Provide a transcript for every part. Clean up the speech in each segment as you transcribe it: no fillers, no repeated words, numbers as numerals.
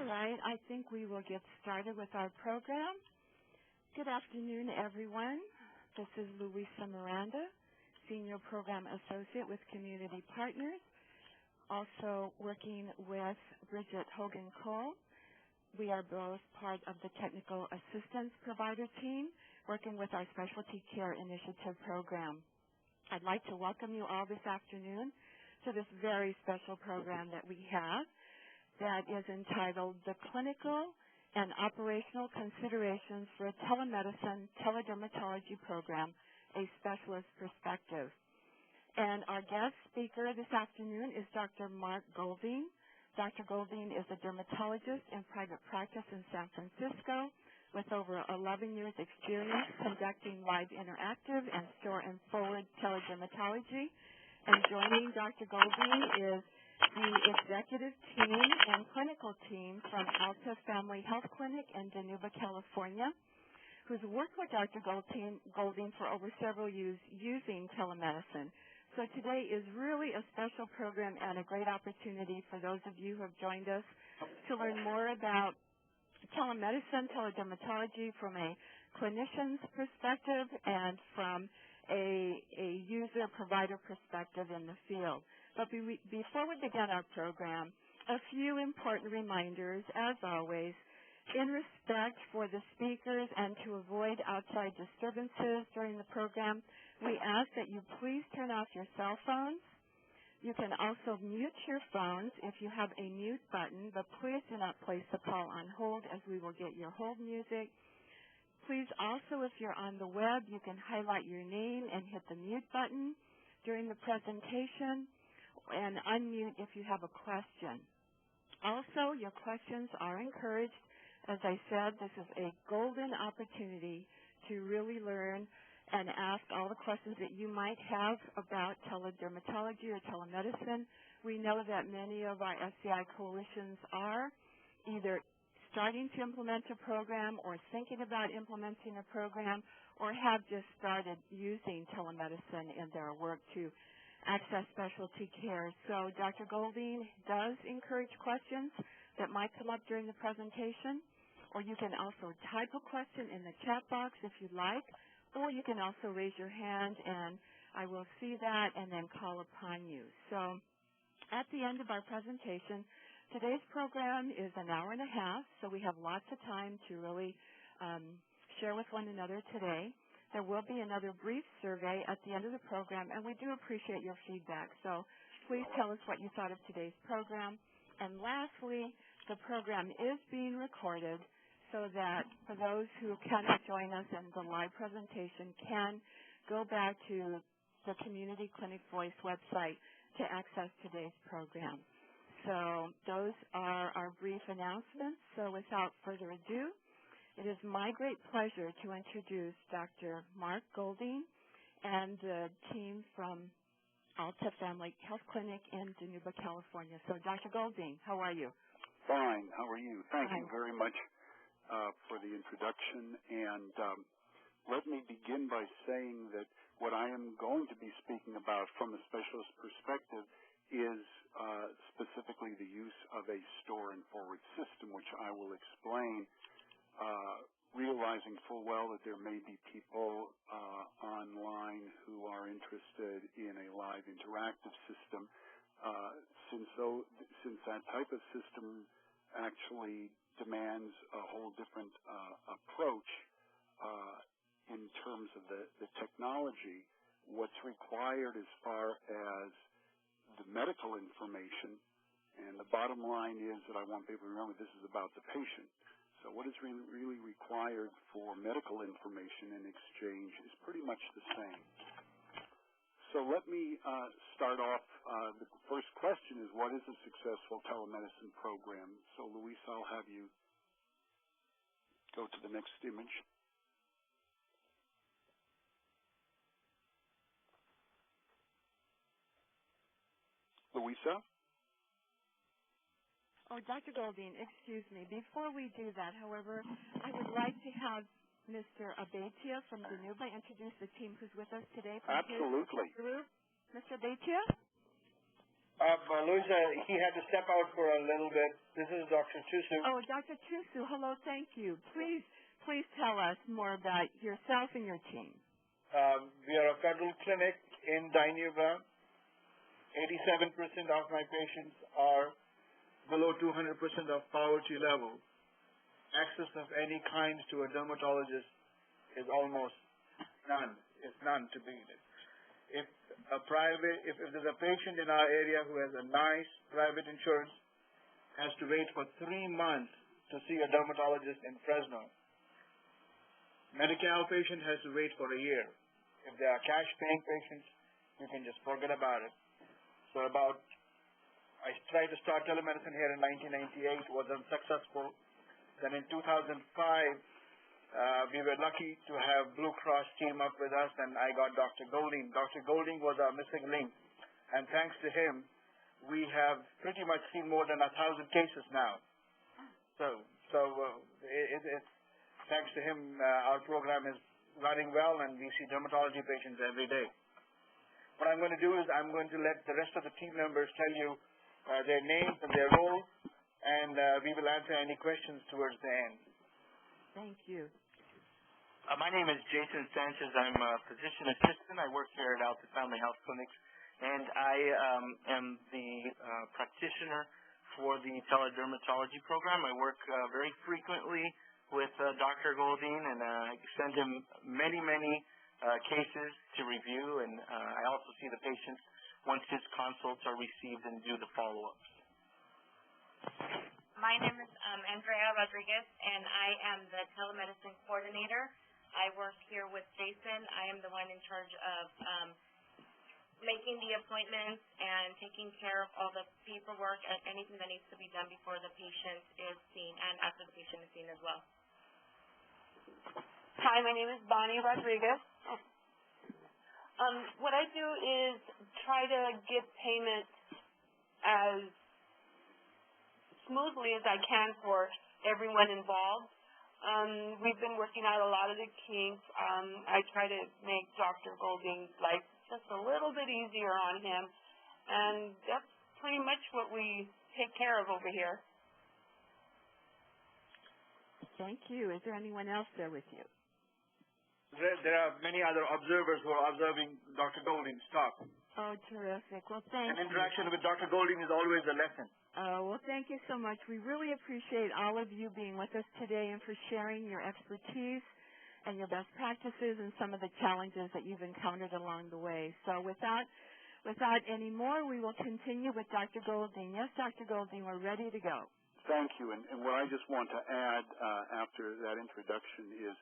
All right, I think we will get started with our program. Good afternoon, everyone. This is Louisa Miranda, Senior Program Associate with Community Partners, also working with Bridget Hogan-Cole. We are both part of the Technical Assistance Provider team, working with our Specialty Care Initiative program. I'd like to welcome you all this afternoon to this very special program that we have that is entitled The Clinical and Operational Considerations for a Telemedicine Teledermatology Program, a Specialist Perspective. And our guest speaker this afternoon is Dr. Mark Goldine. Dr. Goldine is a dermatologist in private practice in San Francisco with over 11 years experience conducting live interactive and store and forward teledermatology. And joining Dr. Goldine is the executive team and clinical team from Alta Family Health Clinic in Dinuba, California, who's worked with Dr. Goldine for over several years using telemedicine. So today is really a special program and a great opportunity for those of you who have joined us to learn more about telemedicine, teledermatology from a clinician's perspective and from a user-provider perspective in the field. But before we begin our program, a few important reminders, as always, in respect for the speakers and to avoid outside disturbances during the program, we ask that you please turn off your cell phones. You can also mute your phones if you have a mute button, but please do not place the call on hold as we will get your hold music. Please also, if you're on the web, you can highlight your name and hit the mute button during the presentation and unmute if you have a question. Also, your questions are encouraged. As I said, this is a golden opportunity to really learn and ask all the questions that you might have about teledermatology or telemedicine. We know that many of our SCI coalitions are either starting to implement a program or thinking about implementing a program or have just started using telemedicine in their work to access specialty care. So Dr. Goldine does encourage questions that might come up during the presentation, or you can also type a question in the chat box if you'd like, or you can also raise your hand and I will see that and then call upon you. So at the end of our presentation, today's program is an hour and a half, so we have lots of time to really share with one another today. There will be another brief survey at the end of the program, and we do appreciate your feedback. So please tell us what you thought of today's program. And lastly, the program is being recorded so that for those who cannot join us in the live presentation can go back to the Community Clinic Voice website to access today's program. So those are our brief announcements. So without further ado, it is my great pleasure to introduce Dr. Mark Goldine and the team from Alta Family Health Clinic in Dinuba, California. So, Dr. Goldine, how are you? Fine. How are you? Thank you very much for the introduction. And let me begin by saying that what I am going to be speaking about from a specialist perspective is specifically the use of a store and forward system, which I will explain, realizing full well that there may be people online who are interested in a live interactive system, since that type of system actually demands a whole different approach in terms of the technology. What's required as far as the medical information, and the bottom line is that I want people to remember this is about the patient. So what is really required for medical information and exchange is pretty much the same. So let me start off. The first question is, what is a successful telemedicine program? So Luis, I'll have you go to the next image. Louisa? Oh, Dr. Goldine, excuse me. Before we do that, however, I would like to have Mr. Abetia from Dinuba introduce the team who's with us today. Absolutely. Mr. Abetia? Louisa, he had to step out for a little bit. This is Dr. Tusu. Oh, Dr. Tusu, hello, thank you. Please tell us more about yourself and your team. We are a federal clinic in Dinuba. 87% of my patients are below 200% of poverty level. Access of any kind to a dermatologist is almost none. It's none to be. If there's a patient in our area who has a nice private insurance, has to wait for 3 months to see a dermatologist in Fresno. Medicare patient has to wait for a year. If they are cash paying patients, you can just forget about it. So I tried to start telemedicine here in 1998, was unsuccessful. Then in 2005, we were lucky to have Blue Cross team up with us, and I got Dr. Golding. Dr. Golding was our missing link, and thanks to him, we have pretty much seen more than 1,000 cases now. Thanks to him, our program is running well, and we see dermatology patients every day. What I'm going to do is I'm going to let the rest of the team members tell you their names and their roles, and we will answer any questions towards the end. Thank you. My name is Jason Sanchez. I'm a physician assistant. I work here at Alta Family Health Clinics, and I am the practitioner for the teledermatology program. I work very frequently with Dr. Golding, and I send him many cases to review, and I also see the patients once his consults are received and do the follow-ups. My name is Andrea Rodriguez, and I am the telemedicine coordinator. I work here with Jason. I am the one in charge of making the appointments and taking care of all the paperwork and anything that needs to be done before the patient is seen and after the patient is seen as well. Hi, my name is Bonnie Rodriguez. What I do is try to get payment as smoothly as I can for everyone involved. We've been working out a lot of the kinks. I try to make Dr. Golding's life just a little bit easier on him, and that's pretty much what we take care of over here. Thank you. Is there anyone else there with you? There are many other observers who are observing Dr. Golding's talk. Oh, terrific. Well, thank you. An interaction with Dr. Golding is always a lesson. Oh, well, thank you so much. We really appreciate all of you being with us today and for sharing your expertise and your best practices and some of the challenges that you've encountered along the way. So without any more, we will continue with Dr. Golding. Yes, Dr. Golding, we're ready to go. Thank you. And what I just want to add after that introduction is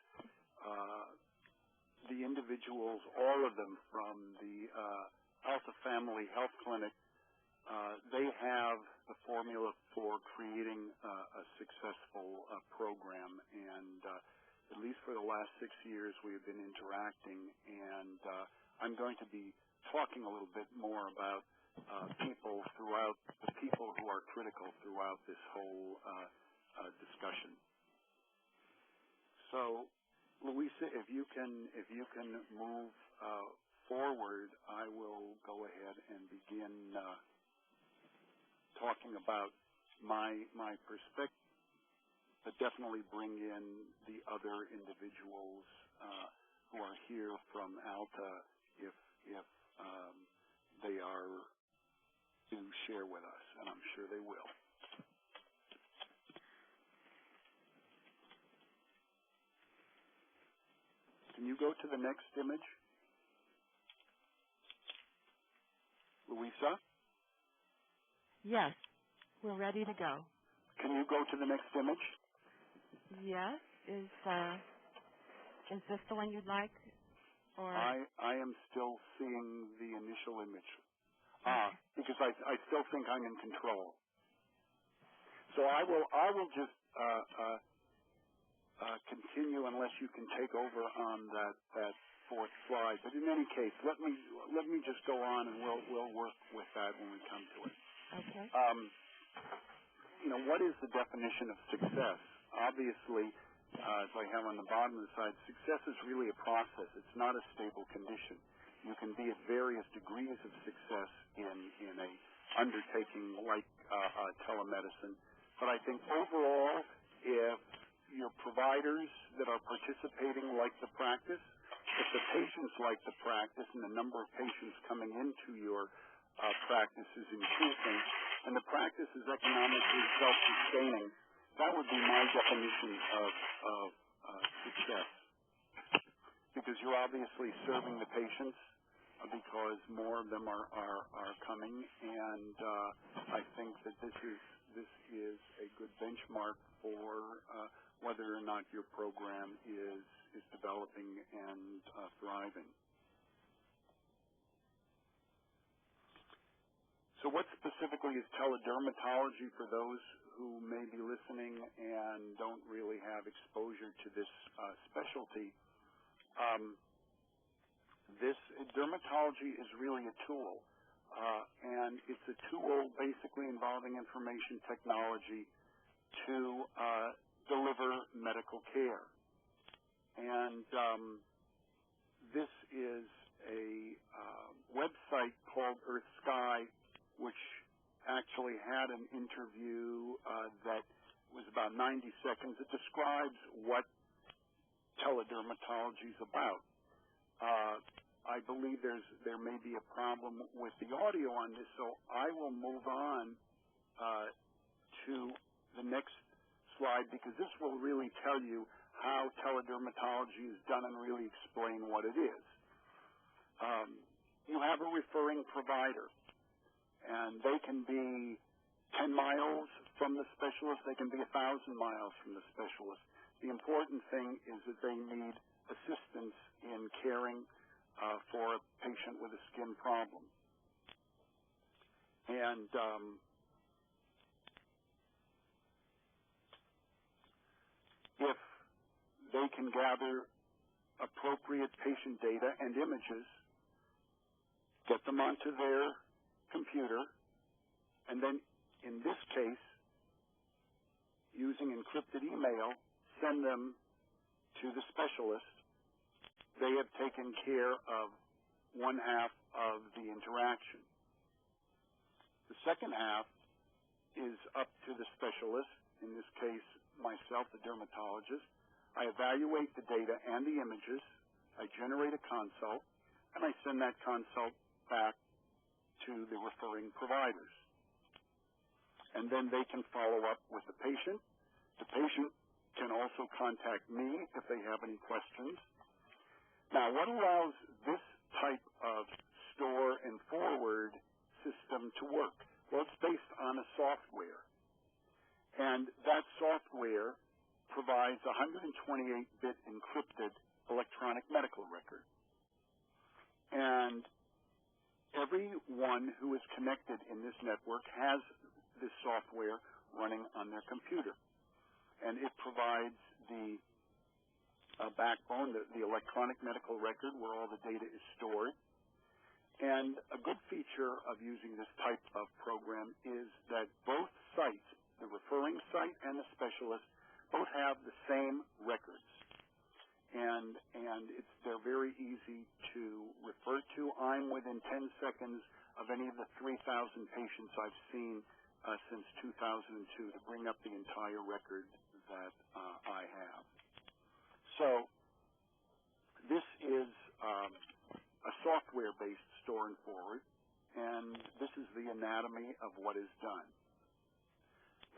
the individuals, all of them from the Alta Family Health Clinic, they have the formula for creating a successful program. And at least for the last 6 years, we have been interacting. And I'm going to be talking a little bit more about people who are critical throughout this whole discussion. So, Louisa, if you can move forward, I will go ahead and begin talking about my perspective, but definitely bring in the other individuals who are here from Alta if they are to share with us, and I'm sure they will. Can you go to the next image? Louisa? Yes, we're ready to go. Can you go to the next image? Yes. Is this the one you'd like? Or I am still seeing the initial image. Because I still think I'm in control. So I will just continue unless you can take over on that fourth slide. But in any case, let me just go on, and we'll work with that when we come to it. okay. What is the definition of success? Obviously, as I have on the bottom of the slide, success is really a process. It's not a stable condition. You can be at various degrees of success in a undertaking like telemedicine. But I think overall, if your providers that are participating like the practice, if the patients like the practice and the number of patients coming into your practice is increasing, and the practice is economically self-sustaining, that would be my definition of success. Because you're obviously serving the patients because more of them are coming, and I think that this is a good benchmark for whether or not your program is developing and thriving. So what specifically is teledermatology for those who may be listening and don't really have exposure to this specialty? This dermatology is really a tool, and it's a tool basically involving information technology to deliver medical care. And this is a website called Earth Sky, which actually had an interview that was about 90 seconds. It describes what teledermatology is about. I believe there may be a problem with the audio on this, so I will move on to the next slide, because this will really tell you how teledermatology is done and really explain what it is. You have a referring provider, and they can be 10 miles from the specialist. They can be 1,000 miles from the specialist. The important thing is that they need assistance in caring for a patient with a skin problem. And if they can gather appropriate patient data and images, get them onto their computer, and then, in this case, using encrypted email, send them to the specialist, they have taken care of one half of the interaction. The second half is up to the specialist, in this case, myself, the dermatologist. I evaluate the data and the images, I generate a consult, and I send that consult back to the referring providers. And then they can follow up with the patient. The patient can also contact me if they have any questions. Now, what allows this type of store and forward system to work? Well, it's based on a software. And that software provides a 128-bit encrypted electronic medical record. And everyone who is connected in this network has this software running on their computer. And it provides the backbone, the electronic medical record where all the data is stored. And a good feature of using this type of program is that both sites, the referring site and the specialist, both have the same records. And they're very easy to refer to. I'm within 10 seconds of any of the 3,000 patients I've seen since 2002 to bring up the entire record that I have. So this is a software-based store and forward, and this is the anatomy of what is done.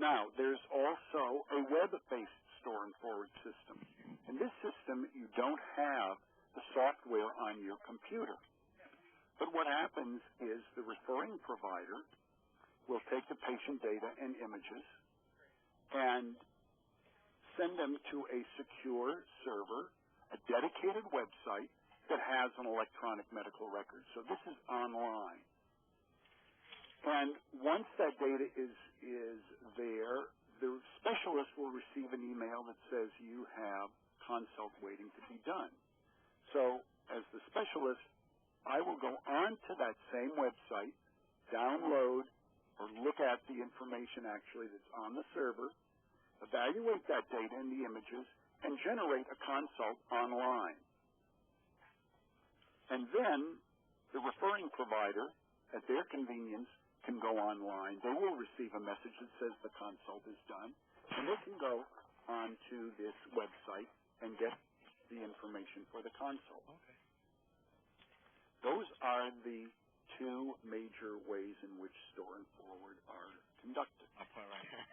Now, there's also a web-based store and forward system. In this system, you don't have the software on your computer. But what happens is the referring provider will take the patient data and images and send them to a secure server, a dedicated website that has an electronic medical record. So this is online. And once that data is there, the specialist will receive an email that says you have consult waiting to be done. So as the specialist, I will go on to that same website, download or look at the information actually that's on the server, evaluate that data and the images, and generate a consult online. And then the referring provider, at their convenience, can go online. They will receive a message that says the consult is done, and they can go onto this website and get the information for the consult. Okay. Those are the two major ways in which store and forward are conducted. I'll put it right here.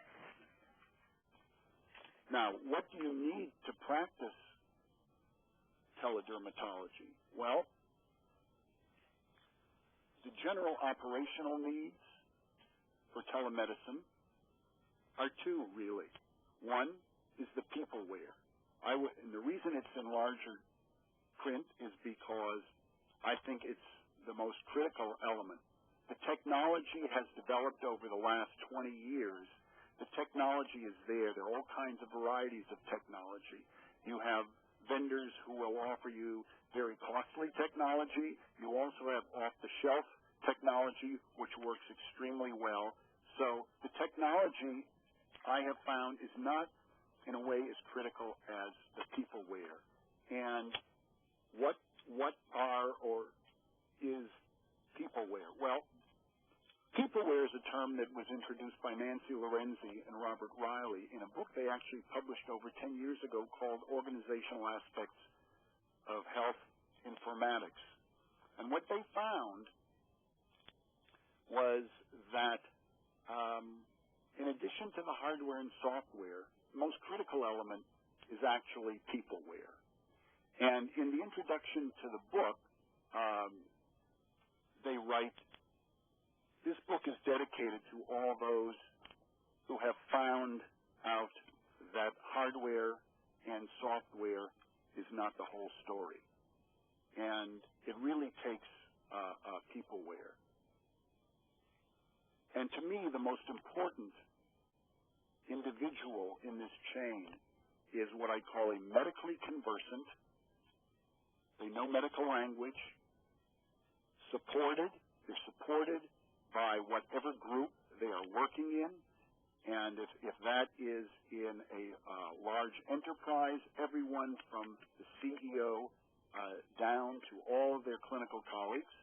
Now, what do you need to practice teledermatology? Well, the general operational needs for telemedicine are two, really. One is the peopleware. And the reason it's in larger print is because I think it's the most critical element. The technology has developed over the last 20 years. The technology is there. There are all kinds of varieties of technology. You have vendors who will offer you very costly technology. You also have off-the-shelf technology, which works extremely well. So the technology, I have found, is not, in a way, as critical as the peopleware. And what are or is peopleware? Well, peopleware is a term that was introduced by Nancy Lorenzi and Robert Riley in a book they actually published over 10 years ago called Organizational Aspects of Health Informatics. And what they found was that in addition to the hardware and software, the most critical element is actually peopleware. And in the introduction to the book, they write, this book is dedicated to all those who have found out that hardware and software is not the whole story. And it really takes peopleware. And to me, the most important individual in this chain is what I call a medically conversant. They know medical language, they're supported by whatever group they are working in, and if that is in a large enterprise, everyone from the CEO down to all of their clinical colleagues,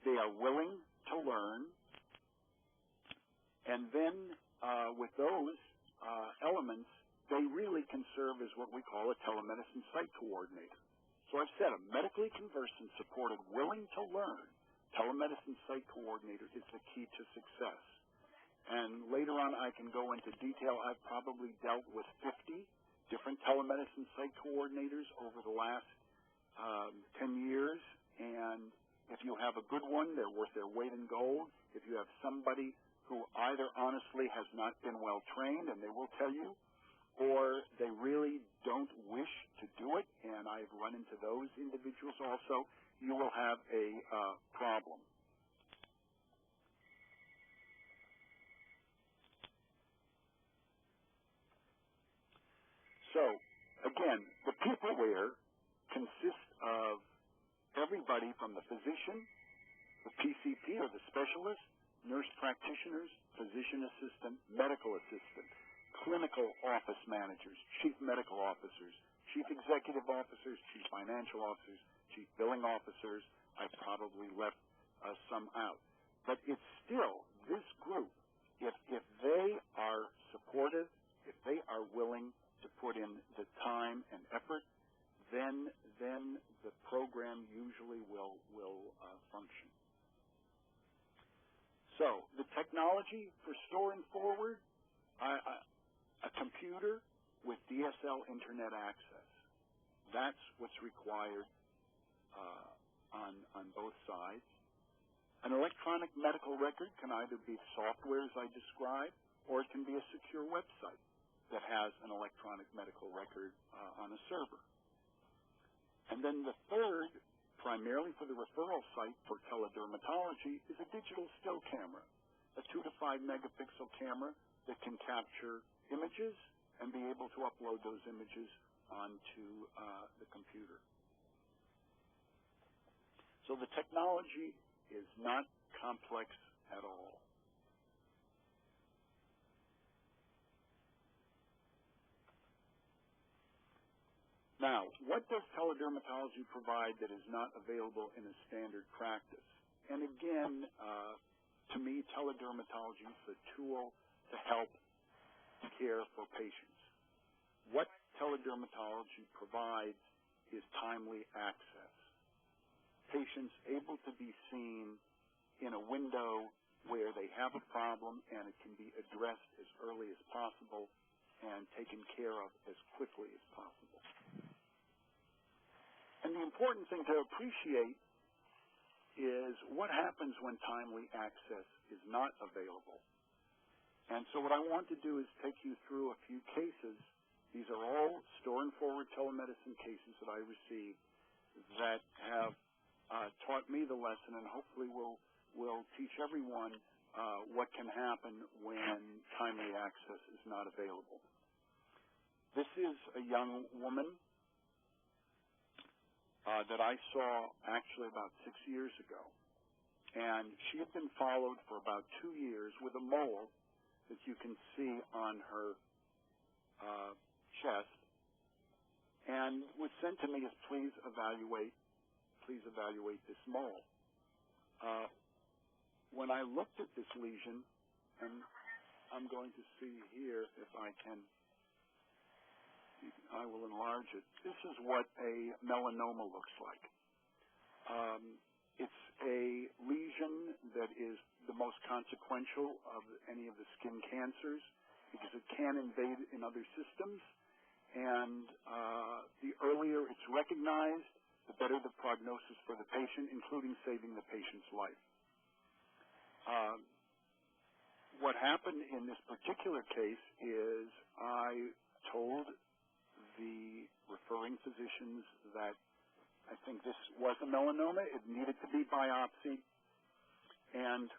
they are willing to learn, and then with those elements, they really can serve as what we call a telemedicine site coordinator. So I've said a medically conversant, supported, willing to learn telemedicine site coordinator is the key to success. And later on I can go into detail. I've probably dealt with 50 different telemedicine site coordinators over the last 10 years, and if you have a good one, they're worth their weight in gold. If you have somebody who either honestly has not been well trained, and they will tell you, or they really don't wish to do it, and I've run into those individuals also, you will have a problem. So, again, the peopleware consists of everybody from the physician, the PCP or the specialist, nurse practitioners, physician assistant, medical assistant, clinical office managers, chief medical officers, chief executive officers, chief financial officers, chief billing officers. I probably left some out. But it's still this group, if they are supportive, if they are willing to put in the time and effort, then the program usually will function. So the technology for store and forward, a computer with DSL internet access. That's what's required on both sides. An electronic medical record can either be software, as I described, or it can be a secure website that has an electronic medical record on a server. And then the third, primarily for the referral site for teledermatology, is a digital still camera, a 2 to 5 megapixel camera that can capture images and be able to upload those images onto the computer. So the technology is not complex at all. Now, what does teledermatology provide that is not available in a standard practice? And again, teledermatology is the tool to help care for patients. What teledermatology provides is timely access. Patients able to be seen in a window where they have a problem and it can be addressed as early as possible and taken care of as quickly as possible. And the important thing to appreciate is what happens when timely access is not available. And so what I want to do is take you through a few cases. These are all store and forward telemedicine cases that I received that have taught me the lesson, and hopefully will teach everyone what can happen when timely access is not available. This is a young woman that I saw actually about 6 years ago. And she had been followed for about 2 years with a mole that you can see on her chest, and was sent to me as please evaluate this mole. When I looked at this lesion, and I'm going to see here if I will enlarge it. This is what a melanoma looks like. It's a lesion that is the most consequential of any of the skin cancers because it can invade in other systems, and the earlier it's recognized, the better the prognosis for the patient, including saving the patient's life. What happened in this particular case is I told the referring physicians that I think this was a melanoma. It needed to be biopsied. And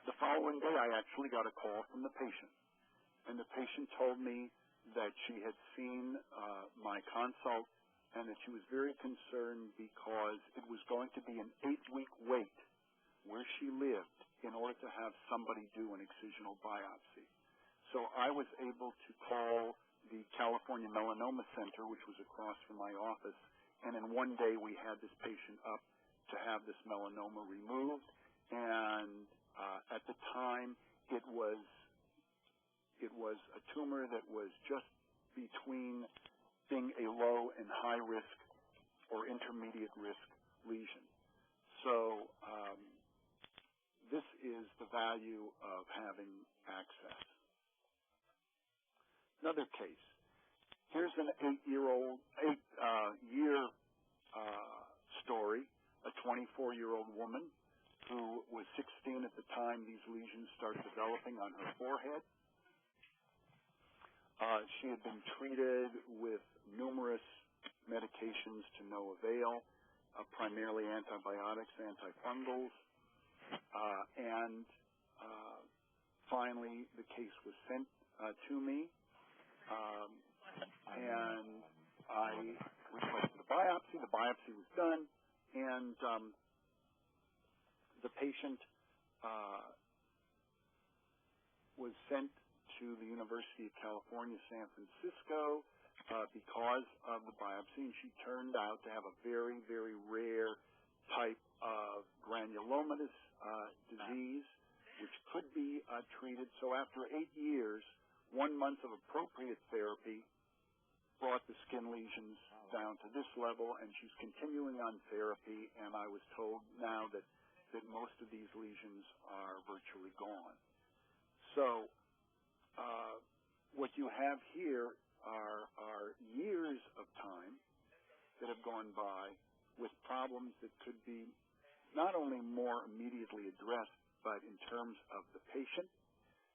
the following day, I actually got a call from the patient. And the patient told me that she had seen my consult and that she was very concerned because it was going to be an 8-week wait where she lived in order to have somebody do an excisional biopsy. So I was able to call the California Melanoma Center, which was across from my office, and in one day we had this patient up to have this melanoma removed. And at the time, it was a tumor that was just between being a low and high risk or intermediate risk lesion. So this is the value of having access. Another case. Here's an 8-year story, a 24-year-old woman who was 16 at the time these lesions started developing on her forehead. She had been treated with numerous medications to no avail, primarily antibiotics, antifungals, and finally the case was sent to me, and I requested a biopsy. The biopsy was done, and the patient was sent to the University of California, San Francisco, because of the biopsy, and she turned out to have a very, very rare type of granulomatous disease, which could be treated. So after 8 years, 1 month of appropriate therapy brought the skin lesions down to this level, and she's continuing on therapy, and I was told now that most of these lesions are virtually gone. So what you have here are years of time that have gone by with problems that could be not only more immediately addressed, but in terms of the patient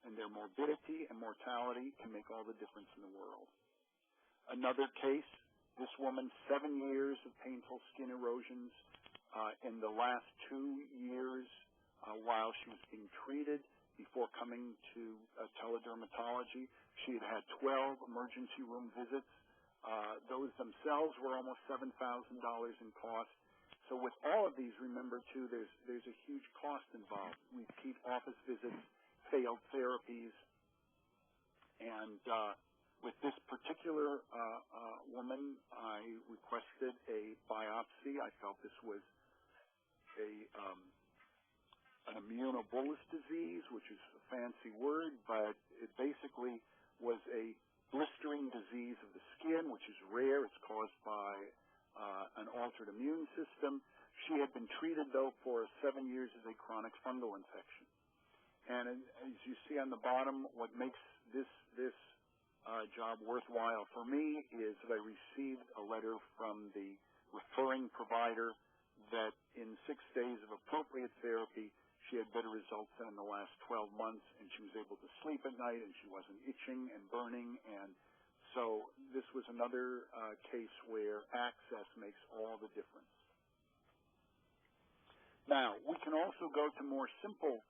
and their morbidity and mortality can make all the difference in the world. Another case, this woman, 7 years of painful skin erosions. In the last 2 years, while she was being treated before coming to teledermatology, she had had 12 emergency room visits. Those themselves were almost $7,000 in cost. So with all of these, remember, too, there's a huge cost involved. Repeat office visits, failed therapies, and with this particular woman, I requested a biopsy. I felt this was an immunobullous disease, which is a fancy word, but it basically was a blistering disease of the skin, which is rare. It's caused by an altered immune system. She had been treated, though, for 7 years as a chronic fungal infection. And as you see on the bottom, what makes this job worthwhile for me is that I received a letter from the referring provider that in 6 days of appropriate therapy, she had better results than in the last 12 months, and she was able to sleep at night, and she wasn't itching and burning. And so this was another case where access makes all the difference. Now, we can also go to more simple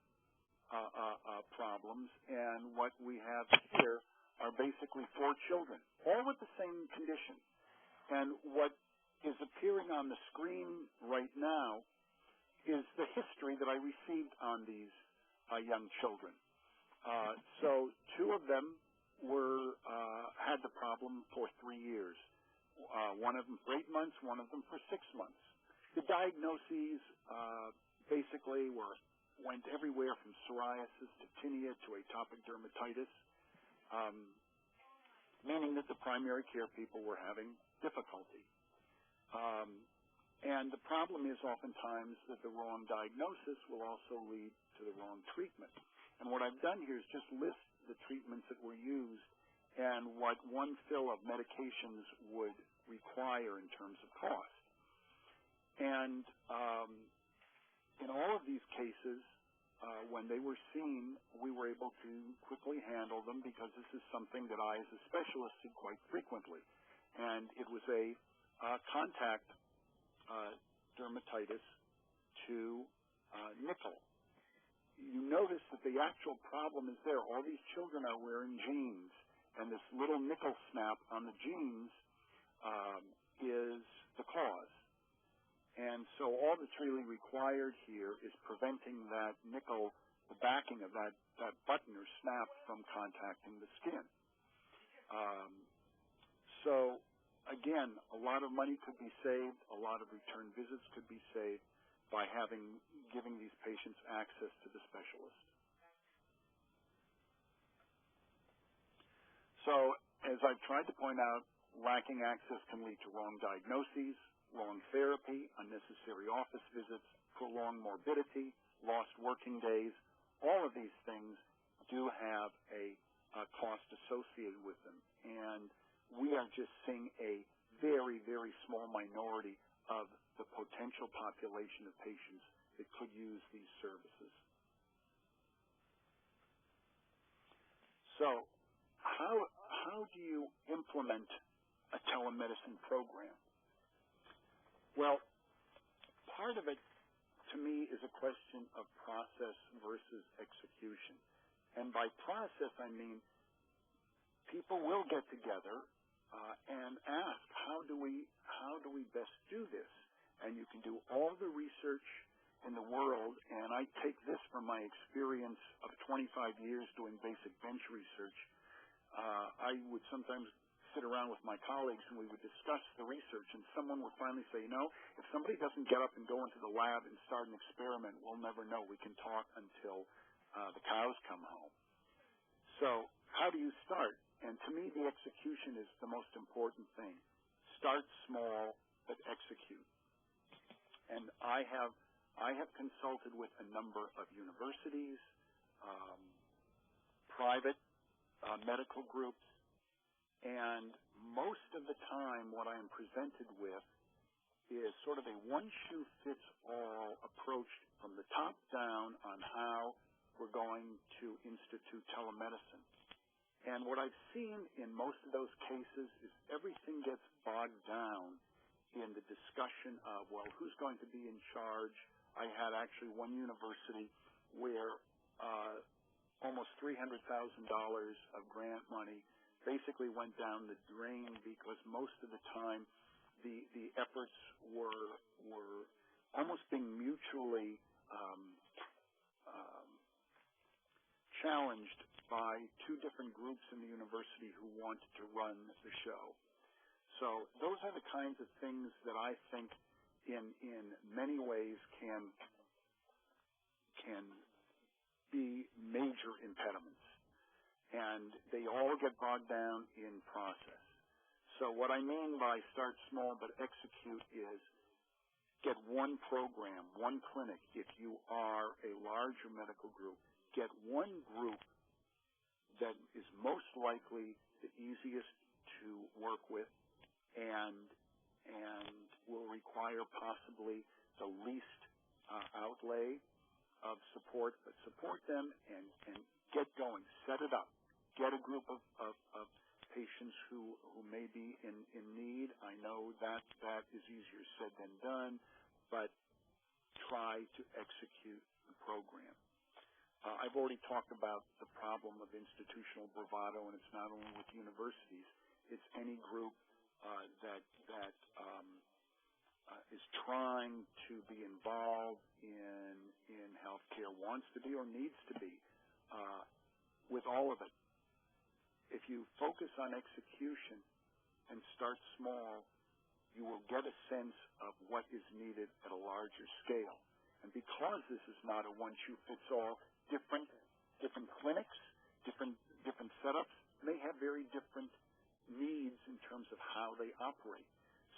problems, and what we have here are basically 4 children, all with the same condition. And what is appearing on the screen right now is the history that I received on these young children. So 2 of them had the problem for 3 years. One of them for 8 months, one of them for 6 months. The diagnoses basically went everywhere from psoriasis to tinea to atopic dermatitis, meaning that the primary care people were having difficulty. And the problem is oftentimes that the wrong diagnosis will also lead to the wrong treatment. And what I've done here is just list the treatments that were used and what one fill of medications would require in terms of cost. And in all of these cases, when they were seen, we were able to quickly handle them because this is something that I, as a specialist, see quite frequently. And it was a contact dermatitis to nickel. You notice that the actual problem is there. All these children are wearing jeans, and this little nickel snap on the jeans is the cause. And so all that's really required here is preventing that nickel, the backing of that button or snap from contacting the skin. So again, a lot of money could be saved, a lot of return visits could be saved by giving these patients access to the specialist. So as I've tried to point out, lacking access can lead to wrong diagnoses, wrong therapy, unnecessary office visits, prolonged morbidity, lost working days. All of these things do have a cost associated with them. And we are just seeing a very, very small minority of the potential population of patients that could use these services. So how do you implement a telemedicine program? Well, part of it, to me, is a question of process versus execution. And by process, I mean people will get together and ask, how do we best do this? And you can do all the research in the world, and I take this from my experience of 25 years doing basic bench research. I would sometimes sit around with my colleagues and we would discuss the research, and someone would finally say, if somebody doesn't get up and go into the lab and start an experiment, we'll never know. We can talk until the cows come home. So how do you start? And to me, the execution is the most important thing. Start small, but execute. And I have consulted with a number of universities, private medical groups, and most of the time what I am presented with is sort of a one-shoe-fits-all approach from the top down on how we're going to institute telemedicine. And what I've seen in most of those cases is everything gets bogged down in the discussion of, well, who's going to be in charge? I had actually one university where almost $300,000 of grant money basically went down the drain because most of the time the efforts were almost being mutually challenged by 2 different groups in the university who wanted to run the show. So those are the kinds of things that I think in many ways can can be major impediments, and they all get bogged down in process. So what I mean by start small but execute is get one program, one clinic. If you are a larger medical group, get one group that is most likely the easiest to work with and will require possibly the least outlay of support, but support them and get going, set it up, get a group of patients who may be in need. I know that is easier said than done, but try to execute the program. I've already talked about the problem of institutional bravado, and it's not only with universities, it's any group that is trying to be involved in healthcare, wants to be or needs to be, with all of it. If you focus on execution and start small, you will get a sense of what is needed at a larger scale. And because this is not a one-shoe-fits-all, different clinics, different setups may have very different needs in terms of how they operate.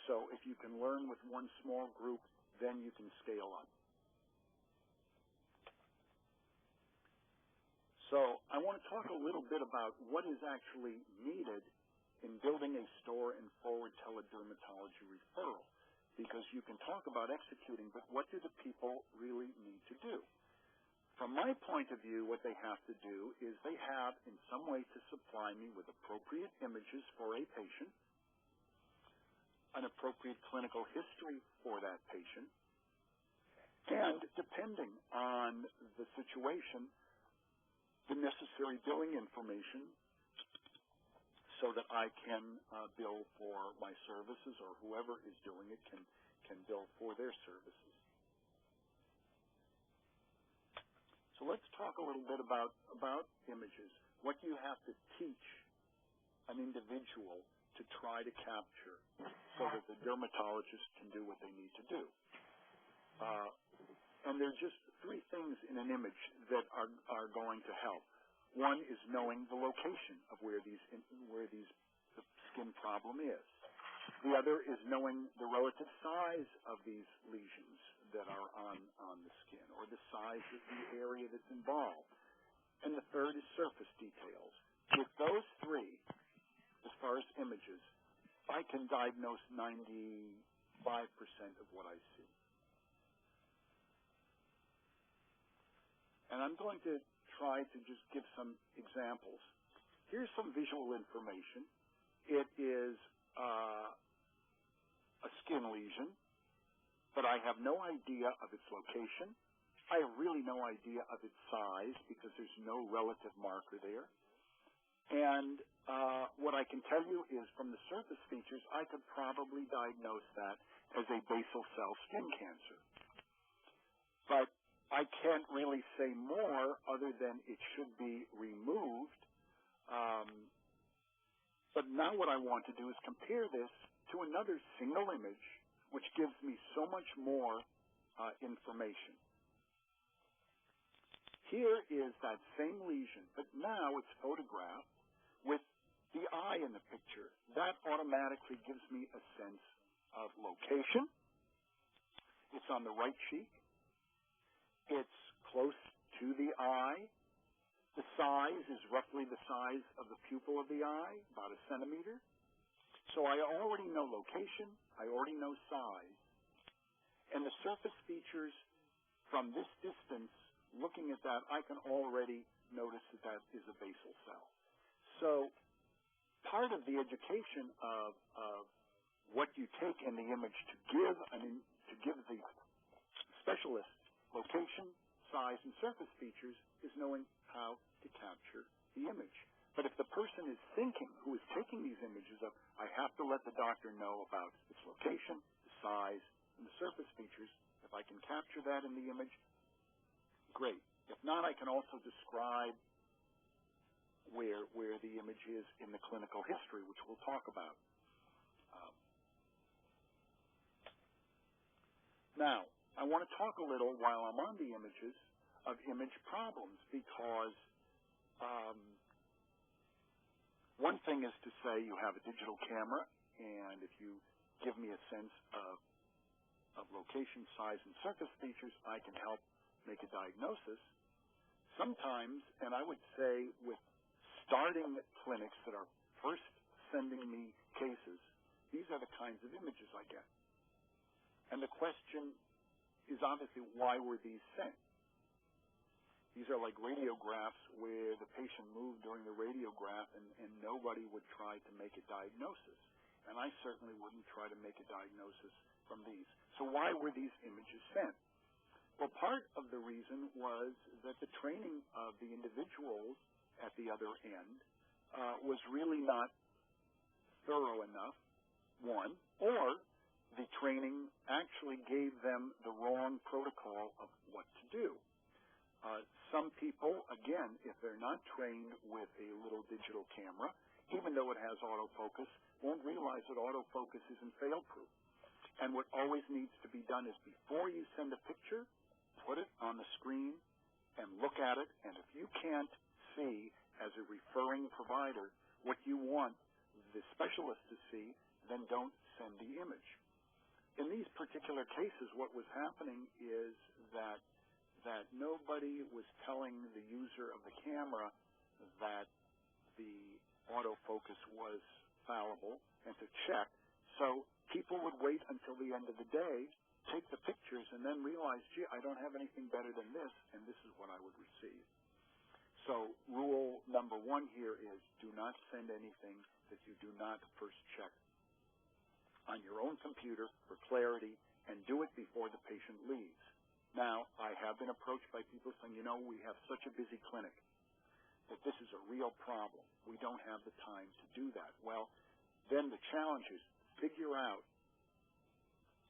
So if you can learn with one small group, then you can scale up. So I want to talk a little bit about what is actually needed in building a store and forward teledermatology referral, because you can talk about executing, but what do the people really need to do? From my point of view, what they have to do is they have in some way to supply me with appropriate images for a patient, an appropriate clinical history for that patient, and depending on the situation, the necessary billing information so that I can bill for my services, or whoever is doing it can bill for their services. So let's talk a little bit about images. What do you have to teach an individual to try to capture so that the dermatologist can do what they need to do? And there's just three things in an image that are going to help. One is knowing the location of where the skin problem is. The other is knowing the relative size of these lesions that are on the skin, or the size of the area that's involved. And the third is surface details. With those three, as far as images, I can diagnose 95% of what I see. And I'm going to try to just give some examples. Here's some visual information. It is a skin lesion, but I have no idea of its location. I have really no idea of its size because there's no relative marker there. And what I can tell you is from the surface features, I could probably diagnose that as a basal cell skin cancer. But I can't really say more other than it should be removed. But now what I want to do is compare this to another single image, which gives me so much more information. Here is that same lesion, but now it's photographed with the eye in the picture. That automatically gives me a sense of location. It's on the right cheek. It's close to the eye. The size is roughly the size of the pupil of the eye, about 1 centimeter. So I already know location. I already know size. And the surface features from this distance, looking at that, I can already notice that that is a basal cell. So part of the education of what you take in the image to give the specialist location, size, and surface features is knowing how to capture the image. But if the person is thinking, who is taking these images of, I have to let the doctor know about its location, the size, and the surface features, if I can capture that in the image, great. If not, I can also describe where the image is in the clinical history, which we'll talk about. Now, I want to talk a little, while I'm on the images, of image problems because one thing is to say you have a digital camera, and if you give me a sense of location, size, and surface features, I can help make a diagnosis. Sometimes, and I would say with starting clinics that are first sending me cases, these are the kinds of images I get. And the question is obviously, why were these sent? These are like radiographs where the patient moved during the radiograph and nobody would try to make a diagnosis. And I certainly wouldn't try to make a diagnosis from these. So why were these images sent? Well, part of the reason was that the training of the individuals at the other end was really not thorough enough, one, or the training actually gave them the wrong protocol of what to do. Some people, again, if they're not trained with a little digital camera, even though it has autofocus, won't realize that autofocus isn't fail-proof. And what always needs to be done is before you send a picture, put it on the screen and look at it. And if you can't see, as a referring provider, what you want the specialist to see, then don't send the image. In these particular cases, what was happening is that nobody was telling the user of the camera that the autofocus was fallible and to check. So people would wait until the end of the day, take the pictures, and then realize, gee, I don't have anything better than this, and this is what I would receive. So rule number one here is do not send anything that you do not first check on your own computer for clarity, and do it before the patient leaves. Now, I have been approached by people saying, you know, we have such a busy clinic that this is a real problem. We don't have the time to do that. Well, then the challenge is figure out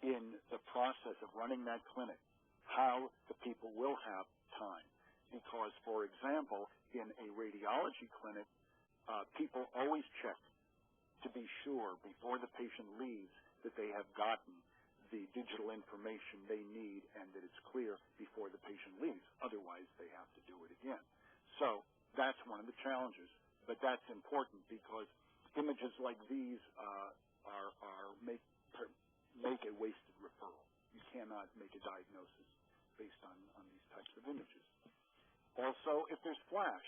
in the process of running that clinic how the people will have time. Because, for example, in a radiology clinic, people always check to be sure before the patient leaves that they have gotten the digital information they need and that it's clear before the patient leaves. Otherwise, they have to do it again. So that's one of the challenges. But that's important because images like these make a wasted referral. You cannot make a diagnosis based on these types of images. Also, if there's flash,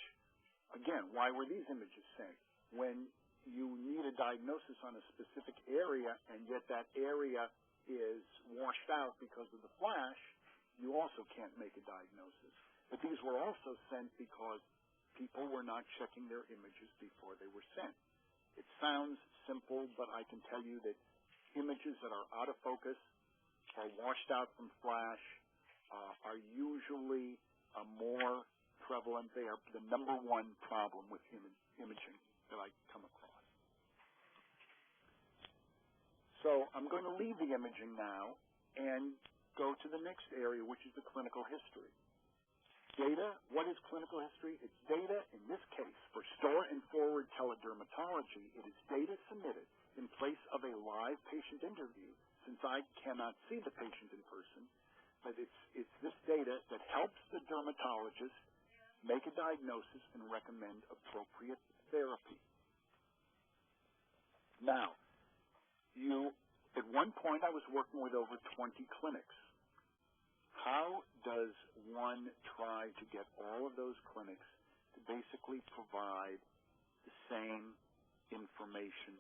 again, why were these images sent? When you need a diagnosis on a specific area and yet that area is washed out because of the flash, you also can't make a diagnosis. But these were also sent because people were not checking their images before they were sent. It sounds simple, but I can tell you that images that are out of focus or washed out from flash are usually more prevalent. They are the number one problem with imaging that I come across. So I'm going to leave the imaging now and go to the next area, which is the clinical history. Data, what is clinical history? It's data, in this case, for store and forward teledermatology. It is data submitted in place of a live patient interview, since I cannot see the patient in person, but it's this data that helps the dermatologist make a diagnosis and recommend appropriate therapy. Now, at one point I was working with over 20 clinics. How does one try to get all of those clinics to basically provide the same information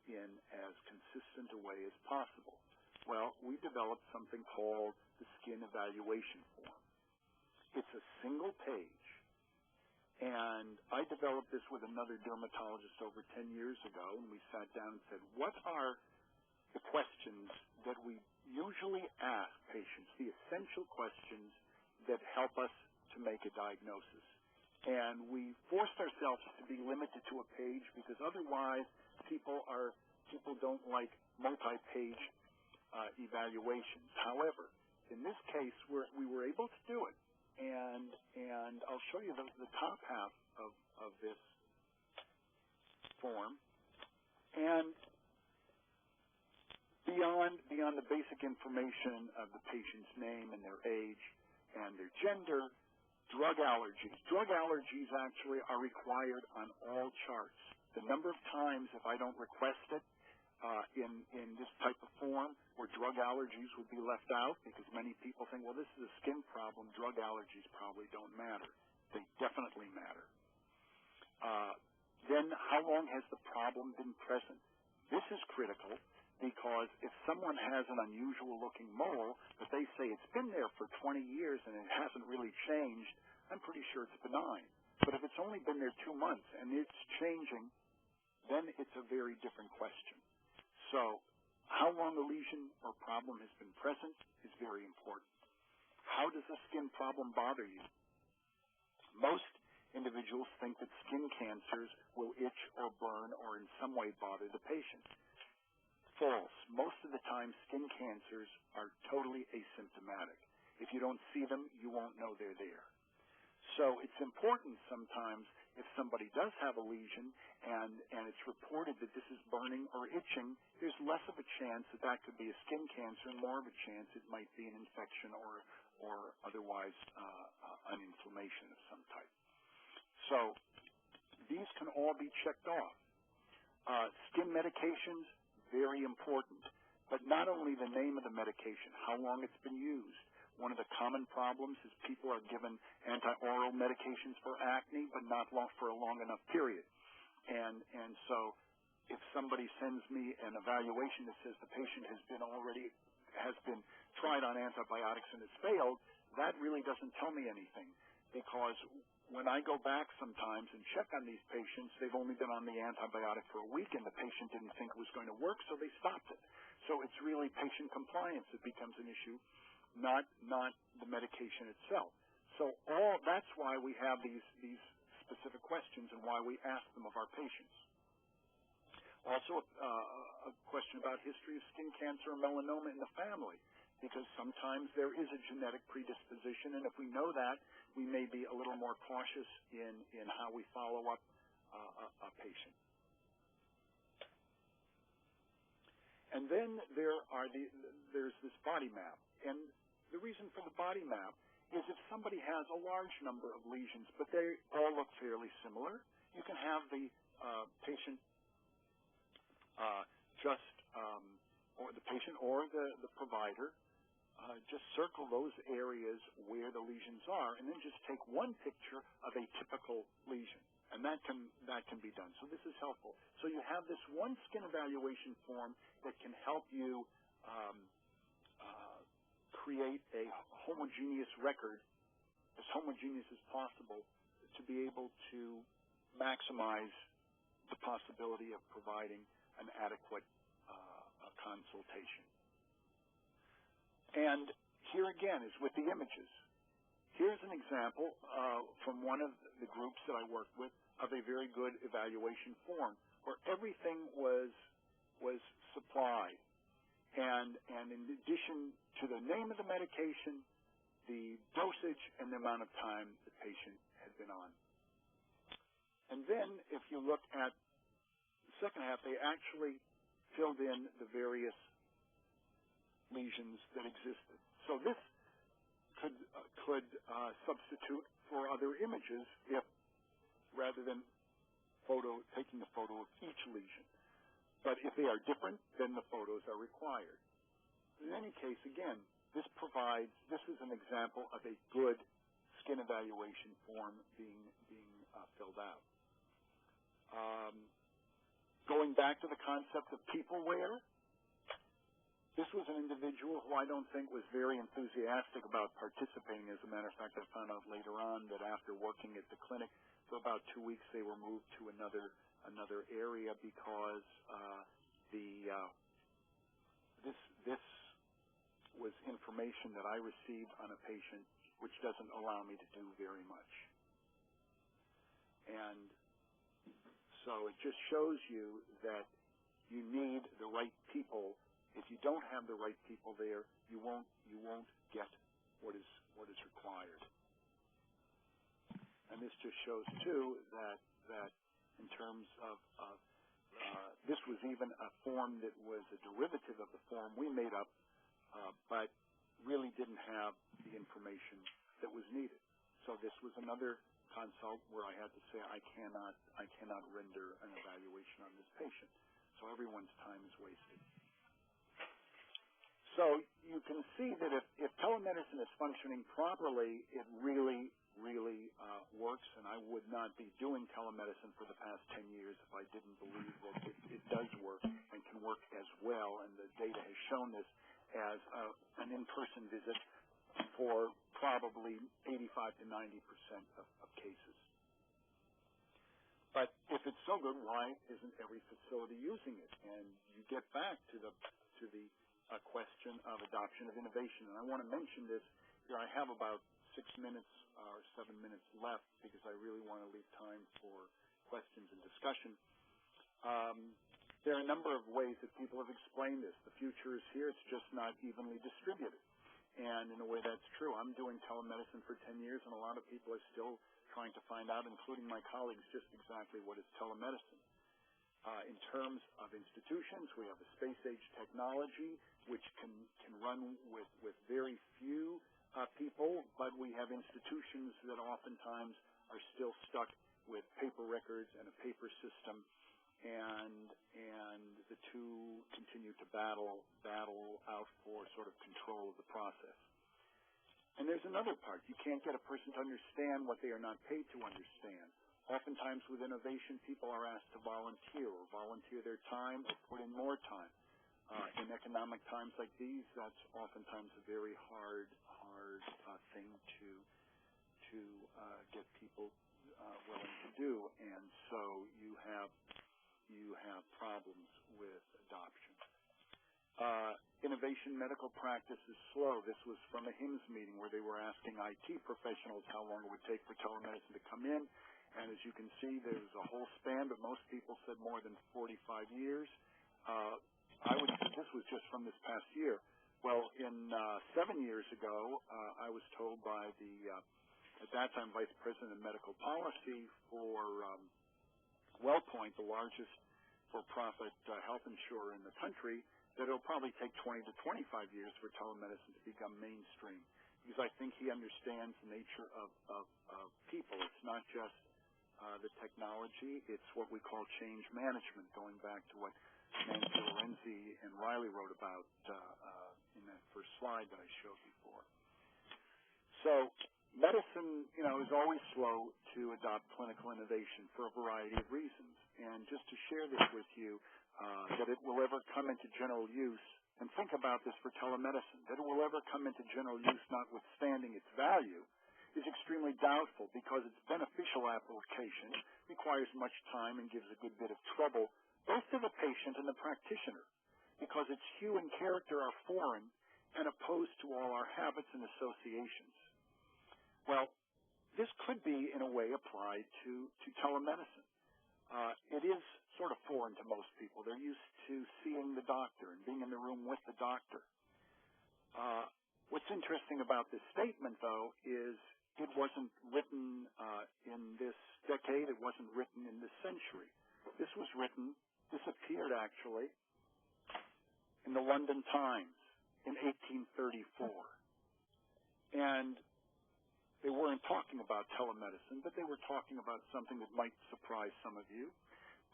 in as consistent a way as possible? Well, we developed something called the skin evaluation form. It's a single page, and I developed this with another dermatologist over 10 years ago, and we sat down and said, what are the questions that we usually ask patients, the essential questions that help us to make a diagnosis? And we forced ourselves to be limited to a page because otherwise people don't like multi-page evaluations. However, in this case, we were able to do it. And I'll show you the top half of this form. And beyond the basic information of the patient's name and their age and their gender. Drug allergies. Drug allergies actually are required on all charts. The number of times, if I don't request it in this type of form, where drug allergies would be left out, because many people think, well, this is a skin problem, drug allergies probably don't matter. They definitely matter. Then how long has the problem been present? This is critical, because if someone has an unusual-looking mole, but they say it's been there for 20 years and it hasn't really changed, I'm pretty sure it's benign. But if it's only been there 2 months and it's changing, then it's a very different question. So how long the lesion or problem has been present is very important. How does a skin problem bother you? Most individuals think that skin cancers will itch or burn or in some way bother the patient. False. Most of the time, skin cancers are totally asymptomatic. If you don't see them, you won't know they're there. So it's important sometimes if somebody does have a lesion and it's reported that this is burning or itching, there's less of a chance that that could be a skin cancer and more of a chance it might be an infection or otherwise an inflammation of some type. So these can all be checked off. Skin medications, very important, but not only the name of the medication, how long it's been used. One of the common problems is people are given anti-oral medications for acne, but not for a long enough period. And so if somebody sends me an evaluation that says the patient has been tried on antibiotics and has failed, that really doesn't tell me anything, because when I go back sometimes and check on these patients, they've only been on the antibiotic for a week and the patient didn't think it was going to work, so they stopped it. So it's really patient compliance that becomes an issue, not the medication itself. So that's why we have these specific questions and why we ask them of our patients. Also, a question about history of skin cancer or melanoma in the family, because sometimes there is a genetic predisposition, and if we know that, we may be a little more cautious in how we follow up a patient. And then there's this body map. And the reason for the body map is if somebody has a large number of lesions, but they all look fairly similar, you can have the patient or the patient or the provider just circle those areas where the lesions are, and then just take one picture of a typical lesion, and that can be done. So this is helpful. So you have this one skin evaluation form that can help you create a homogeneous record, as homogeneous as possible, to be able to maximize the possibility of providing an adequate consultation. And here again is with the images. Here's an example from one of the groups that I worked with of a very good evaluation form where everything was supplied. And in addition to the name of the medication, the dosage, and the amount of time the patient had been on. And then if you look at the second half, they actually filled in the various lesions that existed. So this could substitute for other images if, rather than taking a photo of each lesion. But if they are different, then the photos are required. In any case, again, this is an example of a good skin evaluation form being filled out. Going back to the concept of people wear, this was an individual who I don't think was very enthusiastic about participating. As a matter of fact, I found out later on that after working at the clinic for about 2 weeks, they were moved to another area because this was information that I received on a patient which doesn't allow me to do very much. And so it just shows you that you need the right people. If you don't have the right people there, you won't get what is required. And this just shows too that in terms of this was even a form that was a derivative of the form we made up, but really didn't have the information that was needed. So this was another consult where I had to say I cannot render an evaluation on this patient. So everyone's time is wasted. So you can see that if telemedicine is functioning properly, it really works, and I would not be doing telemedicine for the past 10 years if I didn't believe that it does work and can work as well, and the data has shown this as an in-person visit for probably 85 to 90% of cases. But if it's so good, why isn't every facility using it? And you get back to the question of adoption of innovation. And I want to mention this here. I have about 6 minutes or 7 minutes left because I really want to leave time for questions and discussion. There are a number of ways that people have explained this. The future is here. It's just not evenly distributed. And in a way, that's true. I'm doing telemedicine for 10 years, and a lot of people are still trying to find out, including my colleagues, just exactly what is telemedicine. In terms of institutions, we have a space-age technology, which can run with very few people, but we have institutions that oftentimes are still stuck with paper records and a paper system, and the two continue to battle out for sort of control of the process. And there's another part. You can't get a person to understand what they are not paid to understand. Oftentimes with innovation, people are asked to volunteer their time or put in more time. In economic times like these, that's oftentimes a very hard thing to get people willing to do, and so you have problems with adoption. Innovation medical practice is slow. This was from a HIMSS meeting where they were asking IT professionals how long it would take for telemedicine to come in, and as you can see, there's a whole span, but most people said more than 45 years. I would say this was just from this past year. Well, in 7 years ago, I was told by the, at that time, Vice President of Medical Policy for WellPoint, the largest for-profit health insurer in the country, that it'll probably take 20 to 25 years for telemedicine to become mainstream. Because I think he understands the nature of people. It's not just the technology, it's what we call change management, going back to what Nancy Lorenzi and Riley wrote about in that first slide that I showed before. So medicine, is always slow to adopt clinical innovation for a variety of reasons. And just to share this with you, that it will ever come into general use, and think about this for telemedicine, that it will ever come into general use notwithstanding its value, is extremely doubtful because its beneficial application requires much time and gives a good bit of trouble both to the patient and the practitioner, because its hue and character are foreign and opposed to all our habits and associations. Well, this could be, in a way, applied to telemedicine. It is sort of foreign to most people. They're used to seeing the doctor and being in the room with the doctor. What's interesting about this statement, though, is it wasn't written in this decade. It wasn't written in this century. This appeared actually in the London Times in 1834. And they weren't talking about telemedicine, but they were talking about something that might surprise some of you.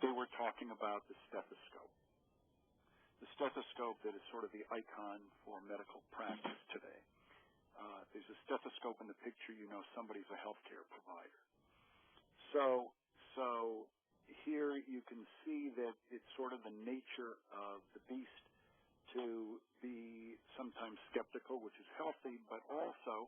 They were talking about the stethoscope. The stethoscope that is sort of the icon for medical practice today. There's a stethoscope in the picture, somebody's a healthcare provider. So here you can see that it's sort of the nature of the beast to be sometimes skeptical, which is healthy, but also